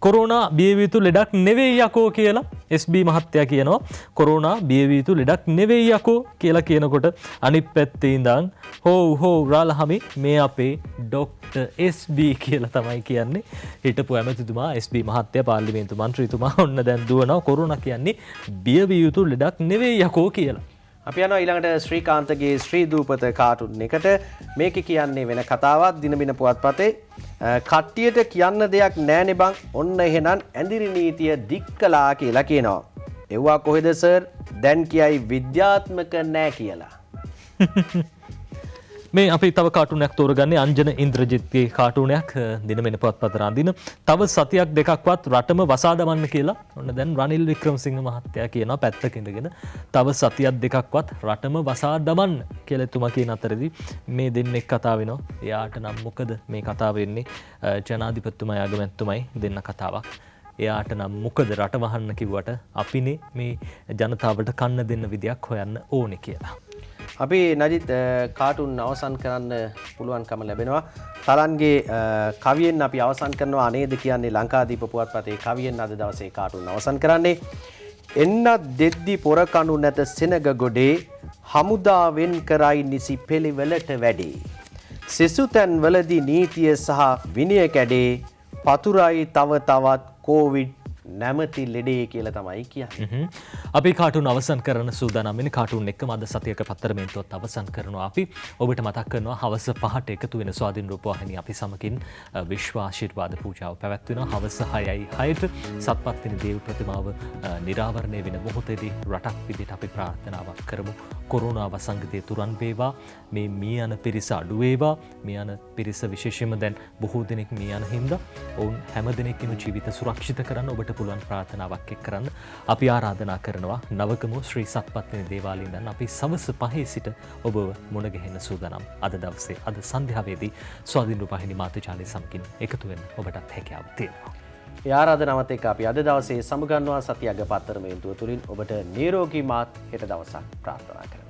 කොරෝනා බිය යුතු ලෙඩක් නෙවෙයි යකෝ කියලා SB මහත්තයා කියනවා කොරෝනා බිය යුතු ලෙඩක් නෙවෙයි යකෝ කියලා කියනකොට අනිත් පැත්තේ ඉඳන් හෝ රාලහමි මේ අපේ ડોක්ටර් SB කියලා තමයි කියන්නේ හිටපු ඇමතිතුමා SB මහත්තයා පාර්ලිමේන්තු මන්ත්‍රීතුමා ඔන්න දැන් දුවනවා කොරෝනා කියන්නේ බිය යුතු ලෙඩක් නෙවෙයි යකෝ කියලා. අපි යනවා ඊළඟට ශ්‍රීකාන්තගේ ශ්‍රී දූපත කාටුන් එකට මේක කියන්නේ වෙන කතාවක් දිනබින පුවත්පතේ කට්ටියට කියන්න දෙයක් නෑනේ බං ඔන්න එහෙනම් ඇඳිරි නීතිය දික් කළා කියලා කියනවා. එව්වා කොහෙද සර් දැන් කියයි විද්‍යාත්මක නෑ කියලා. මේ අපි තව කාටුනයක් තෝරගන්නේ අංජන ඉන්ද්‍රජිත්ගේ කාටුනයක් දිනමෙන පුවත්පත රඳින තව සතියක් දෙකක්වත් රටම වසා දමන්න කියලා ඔන්න දැන් රනිල් වික්‍රමසිංහ මහත්තයා කියනවා පැත්තක ඉඳගෙන තව සතියක් දෙකක්වත් රටම වසා දමන්න කියලා එතුමා කියන අතරදී මේ දෙන්නෙක් කතා වෙනවා. එයාට නම් මොකද මේ කතාව වෙන්නේ ජනාධිපතිතුමා ආගමැතිතුමයි දෙන්න කතාවක්. එයාට නම් මොකද රට වහන්න කිව්වට අපිනේ මේ ජනතාවට කන්න දෙන්න විදියක් හොයන්න ඕනේ කියලා. අපි නජිත් කාටුන් අවසන් කරන්න පුළුවන්කම ලැබෙනවා. තලන්ගේ කවියෙන් අපි අවසන් කරනවා අනේද කියන්නේ ලංකාදීප පුවත්පතේ කවියෙන් අද දවසේ කාටුන් අවසන් කරන්නේ. එන්නත් දෙද්දි පොරකණු නැත සෙනග ගොඩේ හමුදාවෙන් කරයි නිසි පෙළිවෙලට වැඩේ. සෙසුතැන් වලදී නීතිය සහ විනය කැඩේ පතුරයි තව තවත් කෝවිඩ් නැමති ලෙඩේ කියලා තමයි කියන්නේ. අපි කාටුන් අවසන් කරන සූදානම් වෙන කාටුන් එක්කම අද සතියක පත්තරමේන්තුවත් අවසන් කරනවා. අපි ඔබට මතක් කරනවා හවස 5ට එකතු වෙන ස්වාධීන රූපවාහිනිය අපි සමගින් විශ්ව ආශිර්වාද පූජාව පැවැත්වෙනවා. හවස 6:06ට සත්පත්තිනි දේව ප්‍රතිමාව නිරාවරණය වෙන මොහොතේදී රටක් විදිහට අපි ප්‍රාර්ථනාවක් කරමු. කොරෝනා වසංගතය තුරන් වේවා. මේ මිය යන පිරිස අඩු වේවා. මිය යන පිරිස විශේෂයෙන්ම දැන් බොහෝ දෙනෙක් මිය යන හින්දා ඔවුන් හැම දෙනෙක්ගේම ජීවිත සුරක්ෂිත කරන්න ඔබට පුළුවන් ප්‍රාර්ථනාවක් එක් කරන්න අපි ආරාධනා කරනවා. නවකම ශ්‍රී සත්පත්තිනි දේවාලයෙන් දැන් අපි සවස් 5 සිට ඔබව මුණ ගැහෙන්න සූදානම්. අද දවසේ අද සන්ධ්‍යාවේදී ස්වාධීන රූපවාහිනී මාධ්‍යාලය සමගින් එකතු වෙන්න ඔබටත් හැකියාව තියෙනවා. ඒ ආරාධනාවත් එක්ක අපි අද දවසේ සමුගන්නවා සතියක පත්තරමේන්තුව තුලින් ඔබට නිරෝගී මාත් හෙට දවසක් ප්‍රාර්ථනා කරනවා.